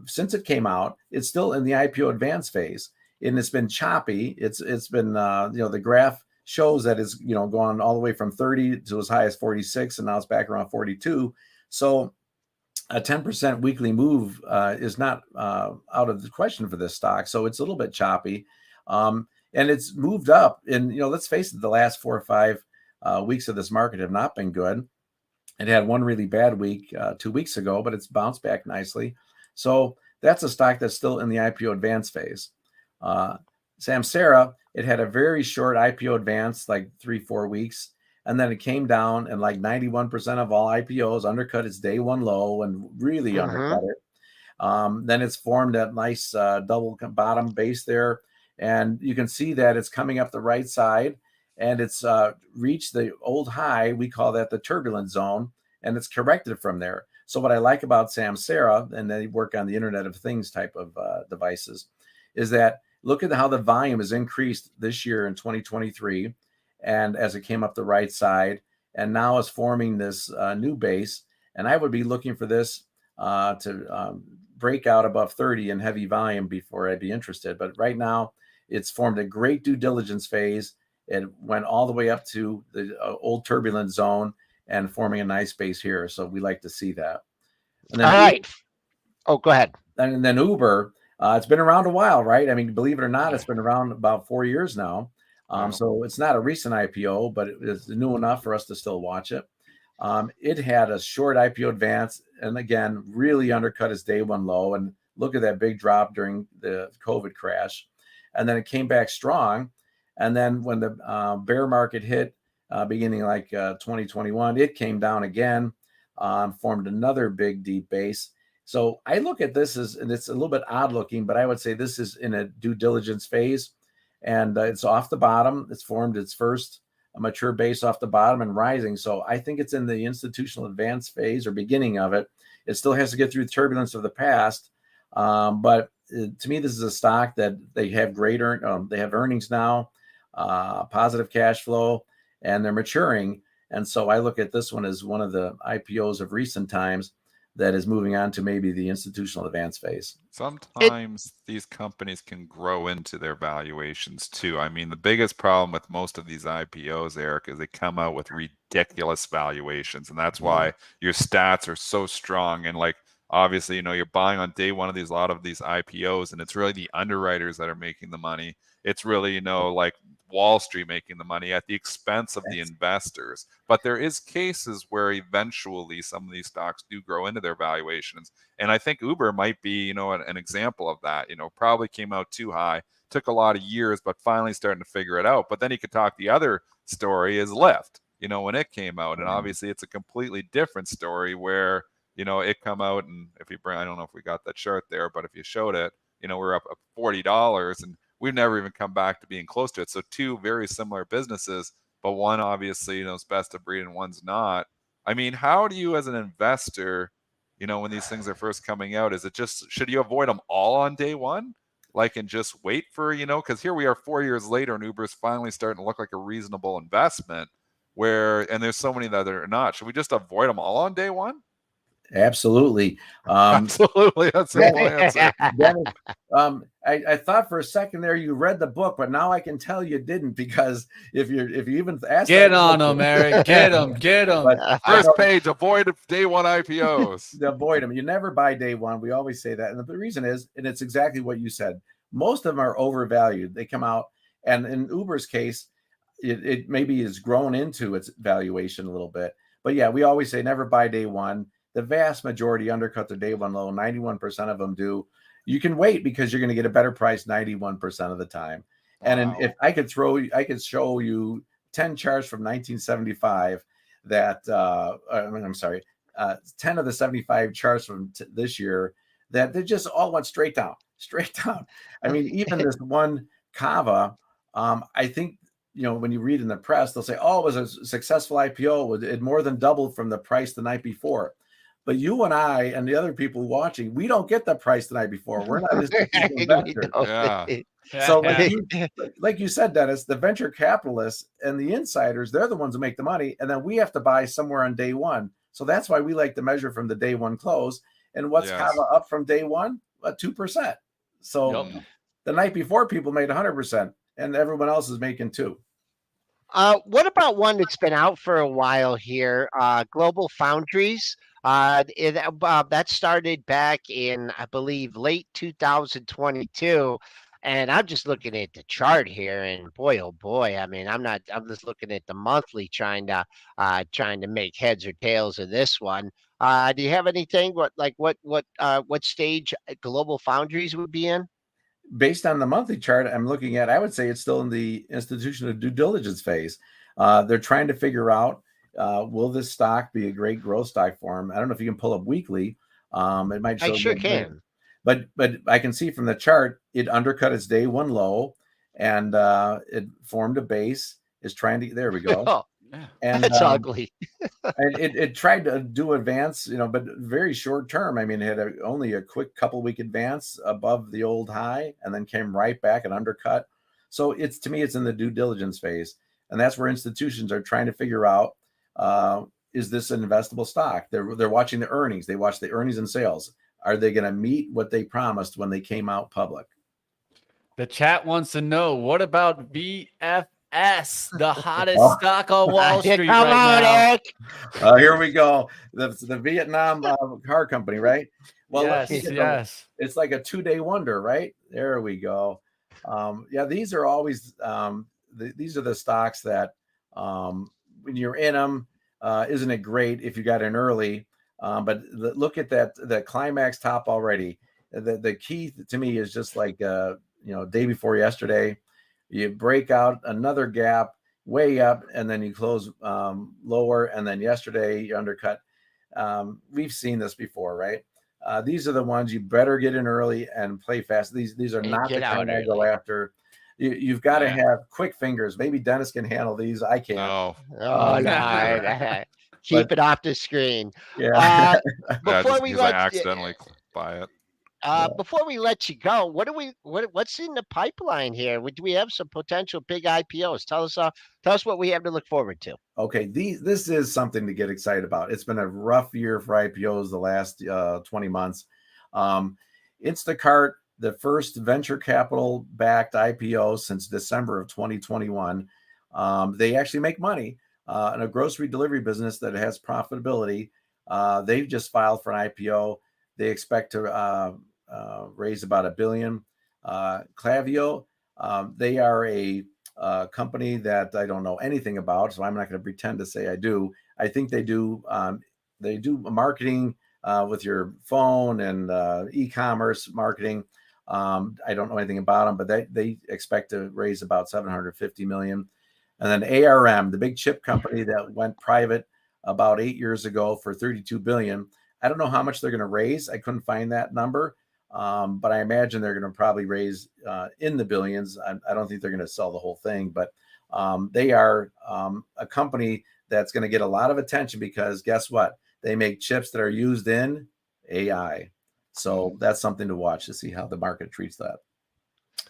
S4: since it came out, it's still in the IPO advance phase, and it's been choppy. It's been the graph shows that it's gone all the way from 30 to as high as 46, and now it's back around 42. So a 10% weekly move is not out of the question for this stock. So it's a little bit choppy. And it's moved up. And, let's face it, the last 4 or 5 weeks of this market have not been good. It had one really bad week 2 weeks ago, but it's bounced back nicely. So that's a stock that's still in the IPO advance phase. Samsara, it had a very short IPO advance, like 3-4 weeks. And then it came down, and like 91% of all IPOs undercut its day one low and really undercut it. Then it's formed that nice double bottom base there. And you can see that it's coming up the right side, and it's reached the old high. We call that the turbulent zone, and it's corrected from there. So what I like about Samsara, and they work on the Internet of Things type of devices, is that look at how the volume has increased this year in 2023. And as it came up the right side, and now is forming this new base. And I would be looking for this to break out above 30 in heavy volume before I'd be interested. But right now, it's formed a great due diligence phase. It went all the way up to the old turbulent zone and forming a nice base here. So we like to see that. And then
S2: All right. Oh, go ahead.
S4: And then Uber, it's been around a while, right? I mean, believe it or not, it's been around about 4 years now. So it's not a recent IPO, but it is new enough for us to still watch it. It had a short IPO advance, and again, really undercut its day one low. And look at that big drop during the COVID crash. And then it came back strong. And then when the bear market hit, beginning like 2021, it came down again, formed another big deep base. So I look at this as, and it's a little bit odd looking, but I would say this is in a due diligence phase, and it's off the bottom. It's formed its first mature base off the bottom and rising. So I think it's in the institutional advance phase or beginning of it. It still has to get through the turbulence of the past. But to me, this is a stock that they have they have earnings now, positive cash flow, and they're maturing. And so I look at this one as one of the IPOs of recent times that is moving on to maybe the institutional advance phase.
S3: Sometimes these companies can grow into their valuations too. I mean, the biggest problem with most of these IPOs, Eric, is they come out with ridiculous valuations. And that's why your stats are so strong. And like, obviously, you're buying on day one of a lot of these IPOs, and it's really the underwriters that are making the money. It's really, like Wall Street making the money at the expense of the investors. But there is cases where eventually some of these stocks do grow into their valuations. And I think Uber might be, an example of that. Probably came out too high, took a lot of years, but finally starting to figure it out. But then you could talk the other story is Lyft, when it came out. And obviously it's a completely different story where, it come out, and if you bring, I don't know if we got that chart there, but if you showed it, we're up $40, and we've never even come back to being close to it. So two very similar businesses, but one obviously, is best of breed and one's not. I mean, how do you as an investor, when these things are first coming out, is it just, should you avoid them all on day one? Like, and just wait for, because here we are 4 years later and Uber's finally starting to look like a reasonable investment and there's so many that are not. Should we just avoid them all on day one?
S4: Absolutely.
S3: Absolutely. That's the whole answer.
S4: Dennis, I thought for a second there you read the book, but now I can tell you didn't, because if you even asked,
S1: get on them, Eric, get them.
S3: First page, avoid day one IPOs.
S4: Avoid them. You never buy day one. We always say that, and the reason is, and it's exactly what you said. Most of them are overvalued. They come out, and in Uber's case, it maybe has grown into its valuation a little bit. But yeah, we always say never buy day one. The vast majority undercut their day one low. 91% of them do. You can wait because you're going to get a better price 91% of the time. Wow. And if I could show you 10 charts from 1975 that, 10 of the 75 charts from this year that they just all went straight down. I mean, even this one Kava, I think, when you read in the press, they'll say, oh, it was a successful IPO. It more than doubled from the price the night before. But you and I and the other people watching, we don't get the price the night before. We're not investors.
S3: Yeah.
S4: So like you said, Dennis, the venture capitalists and the insiders, they're the ones who make the money. And then we have to buy somewhere on day one. So that's why we like to measure from the day one close. And what's Kava up from day one? 2%. So the night before, people made 100%, and everyone else is making 2%.
S2: What about one that's been out for a while here? Global Foundries. That started back in, I believe, late 2022. And I'm just looking at the chart here, and boy, oh boy, I mean, I'm just looking at the monthly, trying to make heads or tails of this one. Do you have anything? What stage Global Foundries would be in?
S4: Based on the monthly chart I'm looking at, I would say it's still in the institutional due diligence phase. They're trying to figure out, will this stock be a great growth stock for them? I don't know if you can pull up weekly. It might show.
S2: I sure can.
S4: But I can see from the chart, it undercut its day one low, and it formed a base. Is trying to. There we go.
S2: And that's ugly.
S4: And it tried to do advance, but very short term. I mean, it had only a quick couple week advance above the old high, and then came right back and undercut. So to me, it's in the due diligence phase, and that's where institutions are trying to figure out, is this an investable stock? They're watching the earnings. They watch the earnings and sales. Are they going to meet what they promised when they came out public?
S1: The chat wants to know, what about VFS, the hottest stock on Wall Street
S2: Come
S1: right
S2: on,
S1: now?
S2: Eric.
S4: Here we go. The Vietnam car company, right? Well,
S1: yes.
S4: it's like a 2-day wonder, right? There we go. Yeah, these are always these are the stocks that when you're in them, isn't it great if you got in early? But look at that climax top already. The key to me is just like day before yesterday, you break out another gap way up, and then you close lower, and then yesterday you undercut. We've seen this before, right? These are the ones you better get in early and play fast. These are not the kind I go after. You've got to have quick fingers. Maybe Dennis can handle these. I can't.
S3: No.
S2: Oh, Lord. Keep it off the screen.
S4: Yeah.
S2: Before we
S3: I
S2: let
S3: accidentally buy it.
S2: before we let you go, what's in the pipeline here? Do we have some potential big IPOs? Tell us what we have to look forward to.
S4: Okay, this is something to get excited about. It's been a rough year for IPOs the last 20 months. Instacart, the first venture capital backed IPO since December of 2021. They actually make money in a grocery delivery business that has profitability. They've just filed for an IPO. They expect to raise about $1 billion. Klaviyo, they are a company that I don't know anything about, so I'm not going to pretend to say I do. I think they do marketing with your phone and e-commerce marketing. I don't know anything about them, but they expect to raise about $750 million. And then ARM, the big chip company that went private about 8 years ago for $32 billion. I don't know how much they're going to raise. I couldn't find that number. But I imagine they're going to probably raise in the billions. I don't think they're going to sell the whole thing, but they are a company that's going to get a lot of attention because guess what? They make chips that are used in AI. So that's something to watch to see how the market treats that.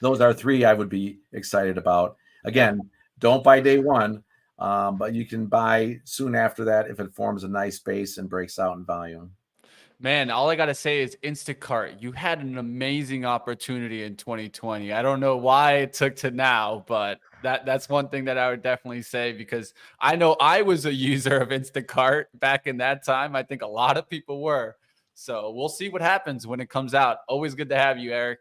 S4: Those are three I would be excited about. Again, don't buy day one, but you can buy soon after that if it forms a nice base and breaks out in volume.
S1: Man, all I got to say is Instacart. You had an amazing opportunity in 2020. I don't know why it took to now, but that's one thing that I would definitely say because I know I was a user of Instacart back in that time. I think a lot of people were. So we'll see what happens when it comes out. Always good to have you, Eric.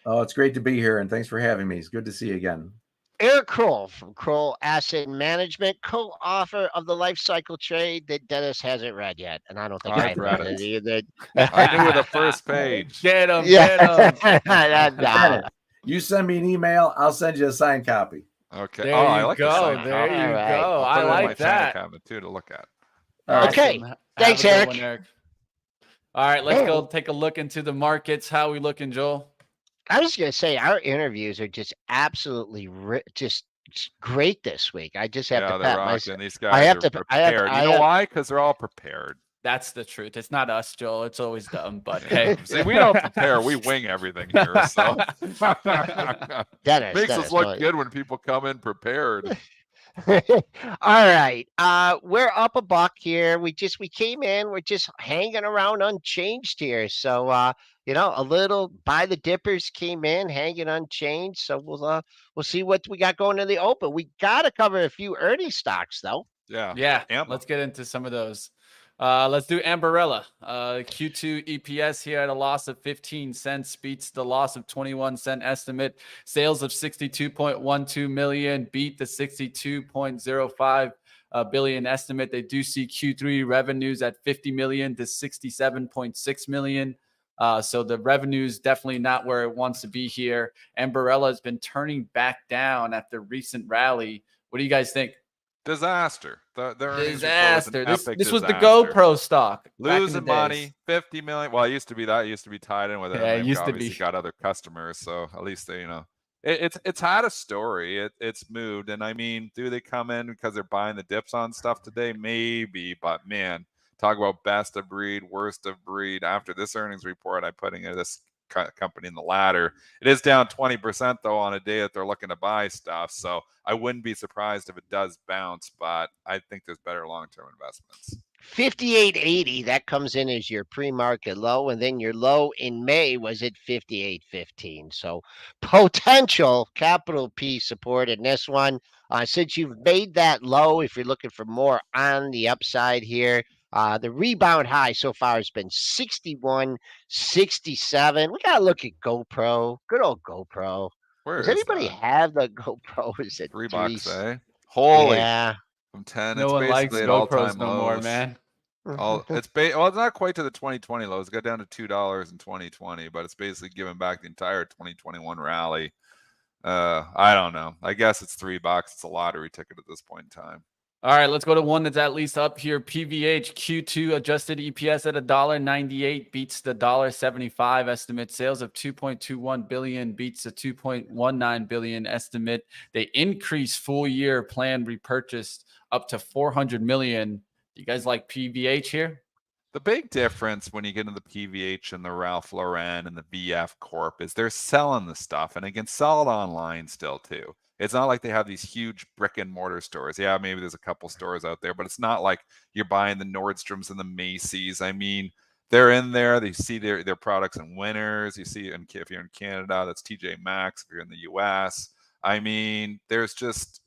S4: Oh, it's great to be here, and thanks for having me. It's good to see you again.
S2: Eric Krol from Krol Asset Management, co-author of the Life Cycle Trade that Dennis hasn't read yet, and I don't think I've read it either.
S3: I knew the first page.
S1: Get him, get him.
S2: No.
S4: You send me an email, I'll send you a signed copy.
S3: Okay.
S1: There
S3: I
S1: you
S3: like the
S1: go.
S3: signed
S1: There
S3: copy.
S1: you
S2: All
S1: go.
S3: I'll
S1: I
S3: put it in my
S1: like
S3: channel
S1: that.
S3: cabinet too to look at.
S2: Okay.
S1: Awesome.
S2: Thanks,
S1: Have a good
S2: Eric.
S1: one, Eric. All right, let's go take a look into the markets. How we looking, Joel?
S2: I was going to say our interviews are just absolutely just great this week. I just have to
S3: they're
S2: pat myself.
S3: rocking. These guys are prepared. You know why? Because they're all prepared.
S1: That's the truth. It's not us, Joel. It's always them. But hey,
S3: see, we don't prepare. We wing everything here. So
S2: Dennis,
S3: makes us look good when people come in prepared.
S2: All right. We're up $1 here. We came in, we're just hanging around unchanged here. So a little buy the dippers came in, hanging unchanged. So we'll see what we got going in the open. We gotta cover a few earnings stocks though.
S1: Yeah. Let's get into some of those. Let's do Ambarella. Q2 EPS here at a loss of 15 cents beats the loss of 21-cent estimate. Sales of 62.12 million beat the 62.05 billion estimate. They do see Q3 revenues at 50 million to 67.6 million. So the revenue is definitely not where it wants to be here. Ambarella has been turning back down after recent rally. What do you guys think?
S3: Disaster. The
S1: disaster. This was the
S3: disaster.
S1: GoPro stock.
S3: Losing money, 50 million. Well, it used to be tied in with it.
S1: Yeah, it used to
S3: obviously
S1: be.
S3: got other customers, so at least they, it's had a story. It's moved, and I mean, do they come in because they're buying the dips on stuff today? Maybe, but man, talk about best of breed, worst of breed. After this earnings report, I'm putting this company in the ladder. It is down 20% though on a day that they're looking to buy stuff, so I wouldn't be surprised if it does bounce, but I think there's better long-term investments.
S2: 58.80, that comes in as your pre-market low, and then your low in May was at 58.15. So potential capital P support in this one. Since you've made that low, if you're looking for more on the upside here, The rebound high so far has been 61.67. We got to look at GoPro. Good old GoPro.
S3: Where
S2: Does
S3: is
S2: anybody
S3: that?
S2: have the GoPro? Is it
S3: $3,
S2: three?
S3: eh? Holy,
S2: Yeah.
S3: from 10,
S1: No
S3: it's
S1: one likes
S3: basically at
S1: GoPros
S3: all-time
S1: no more,
S3: lows.
S1: man.
S3: Well, it's not quite to the 2020 lows. It got down to $2 in 2020, but it's basically giving back the entire 2021 rally. I don't know. I guess it's $3. It's a lottery ticket at this point in time.
S1: All right, let's go to one that's at least up here. PVH Q2 adjusted EPS at $1.98 beats the $1.75 estimate. Sales of $2.21 billion beats the $2.19 billion estimate. They increased full year planned repurchased up to $400 million. You guys like PVH here?
S3: The big difference when you get into the PVH and the Ralph Lauren and the VF Corp is they're selling the stuff, and they can sell it online still too. It's not like they have these huge brick and mortar stores. Yeah, maybe there's a couple stores out there, but it's not like you're buying the Nordstroms and the Macy's. I mean, they're in there. They see their products in Winners. You see, if you're in Canada, that's TJ Maxx. If you're in the US, I mean, there's just,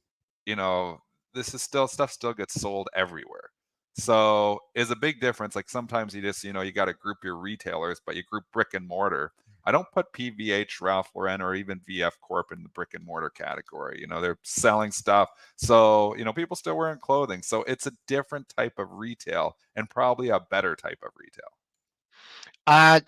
S3: this is stuff still gets sold everywhere. So is a big difference. Like sometimes you just, you got to group your retailers, but you group brick and mortar. I don't put PVH, Ralph Lauren, or even VF Corp in the brick and mortar category. They're selling stuff. So, people still wearing clothing. So it's a different type of retail and probably a better type of retail.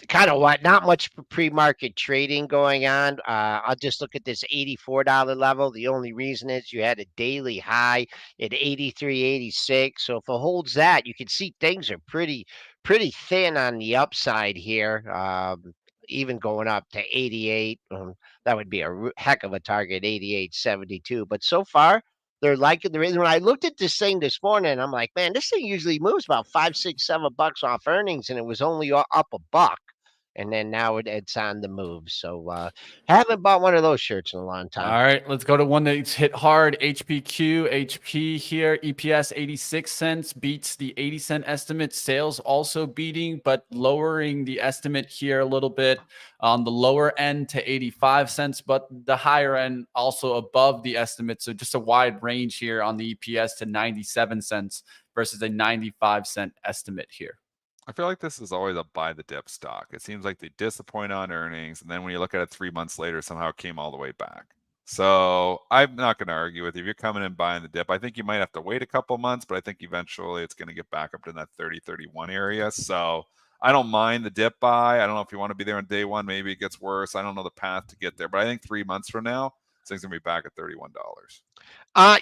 S2: Kind of what? Not much pre-market trading going on. I'll just look at this $84 level. The only reason is you had a daily high at 83.86. So if it holds that, you can see things are pretty thin on the upside here. Even going up to 88, that would be a heck of a target, 88.72. But so far, they're liking the reason. When I looked at this thing this morning, I'm like, man, this thing usually moves about $5, $6, $7 off earnings, and it was only up $1. And then now it's on the move. So haven't bought one of those shirts in a long time.
S1: All right, let's go to one that's hit hard. HPQ, HP here, EPS 86 cents beats the 80-cent estimate. Sales also beating, but lowering the estimate here a little bit on the lower end to 85 cents, but the higher end also above the estimate. So just a wide range here on the EPS to 97 cents versus a 95-cent estimate here.
S3: I feel like this is always a buy the dip stock. It seems like they disappoint on earnings, and then when you look at it 3 months later, somehow it came all the way back. So I'm not going to argue with you. If you're coming in buying the dip, I think you might have to wait a couple months, but I think eventually it's going to get back up to that 30, 31 area. So I don't mind the dip buy. I don't know if you want to be there on day one. Maybe it gets worse. I don't know the path to get there, but I think 3 months from now, this thing's going to be back at $31.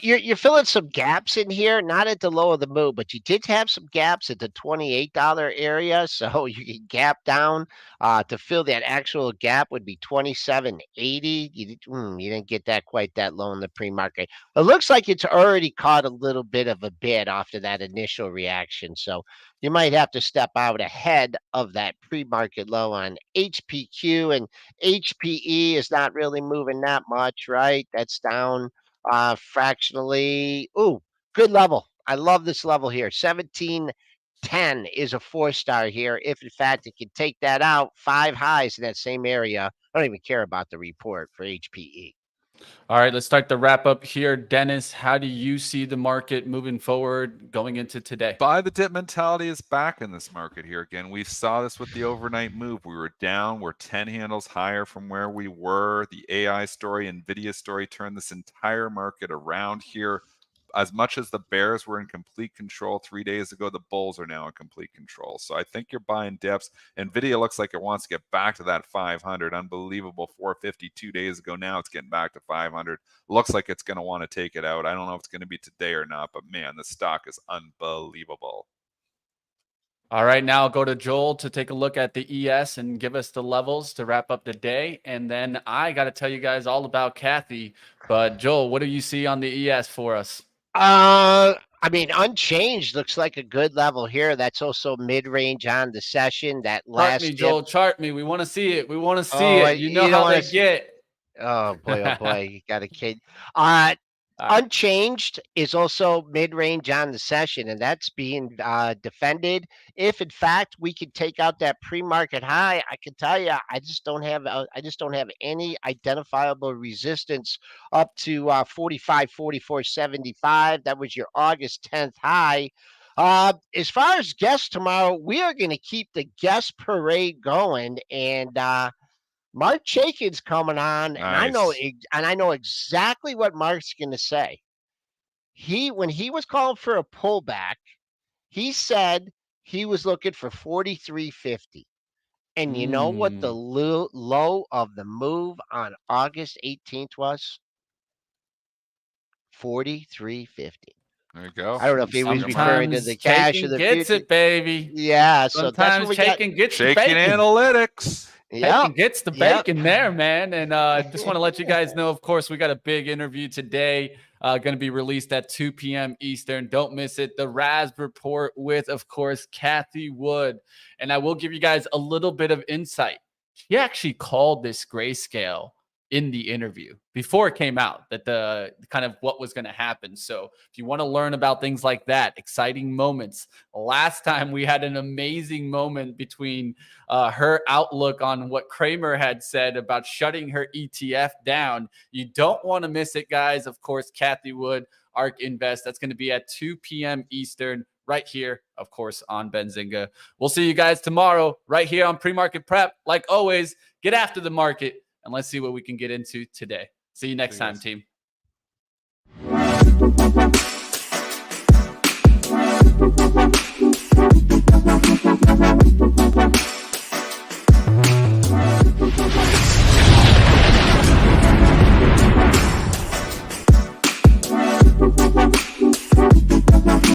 S2: You're filling some gaps in here, not at the low of the move, but you did have some gaps at the $28 area, so you can gap down. To fill that actual gap would be 27.80. You didn't get that quite that low in the pre-market. It looks like it's already caught a little bit of a bid after that initial reaction, so you might have to step out ahead of that pre-market low on HPQ, and HPE is not really moving that much, right? That's down fractionally. Ooh, good level. I love this level here. 1710 is a 4-star here. If in fact it can take that out, 5 highs in that same area. I don't even care about the report for HPE.
S1: All right, let's start the wrap up here. Dennis, how do you see the market moving forward going into today?
S3: Buy the dip mentality is back in this market here again. We saw this with the overnight move. We were down. We're 10 handles higher from where we were. The AI story, Nvidia story turned this entire market around here. As much as the bears were in complete control 3 days ago, the bulls are now in complete control. So I think you're buying dips. Nvidia looks like it wants to get back to that 500. Unbelievable. 450 2 days ago. Now it's getting back to 500. Looks like it's going to want to take it out. I don't know if it's going to be today or not, but man, the stock is unbelievable.
S1: All right, now I'll go to Joel to take a look at the ES and give us the levels to wrap up the day. And then I got to tell you guys all about Kathy. But Joel, what do you see on the ES for us?
S2: I mean, unchanged looks like a good level here. That's also mid-range on the session. That last
S1: Chart me,
S2: dip.
S1: Joel. Chart me. We want to see it. We want to see
S2: Oh,
S1: it. You know how they get.
S2: Oh boy, you got a kid.
S1: All right.
S2: Unchanged is also mid-range on the session, and that's being defended. If in fact we could take out that pre-market high, I can tell you, I just don't have any identifiable resistance up to 45, 44.75. That was your August 10th high. As far as guests tomorrow, we are going to keep the guest parade going, and Mark Chaikin's coming on, and I know exactly what Mark's going to say. When he was calling for a pullback, he said he was looking for 43.50. And you know what the low of the move on August 18th was? 43.50.
S3: There you go.
S2: I don't know if he was referring to the cash of the
S1: gets
S2: future.
S1: it, baby.
S2: Yeah, so that's
S1: Sometimes
S2: what we got.
S1: Chaikin gets the
S3: Shaking
S1: bacon.
S3: analytics.
S1: Chaikin gets the
S2: Yep.
S1: bacon there, man. And just want to let you guys know, of course, we got a big interview today. Going to be released at 2 p.m. Eastern. Don't miss it. The Raz Report with, of course, Kathy Wood. And I will give you guys a little bit of insight. She actually called this grayscale in the interview before it came out, that the kind of what was going to happen. So if you want to learn about things like that, exciting moments. Last time we had an amazing moment between her outlook on what Kramer had said about shutting her ETF down. You don't want to miss it, guys. Of course, Kathy Wood, ARK Invest. That's going to be at 2 p.m. Eastern, right here, of course, on Benzinga. We'll see you guys tomorrow right here on Pre-Market Prep. Like always, get after the market, and let's see what we can get into today. See you next time, team.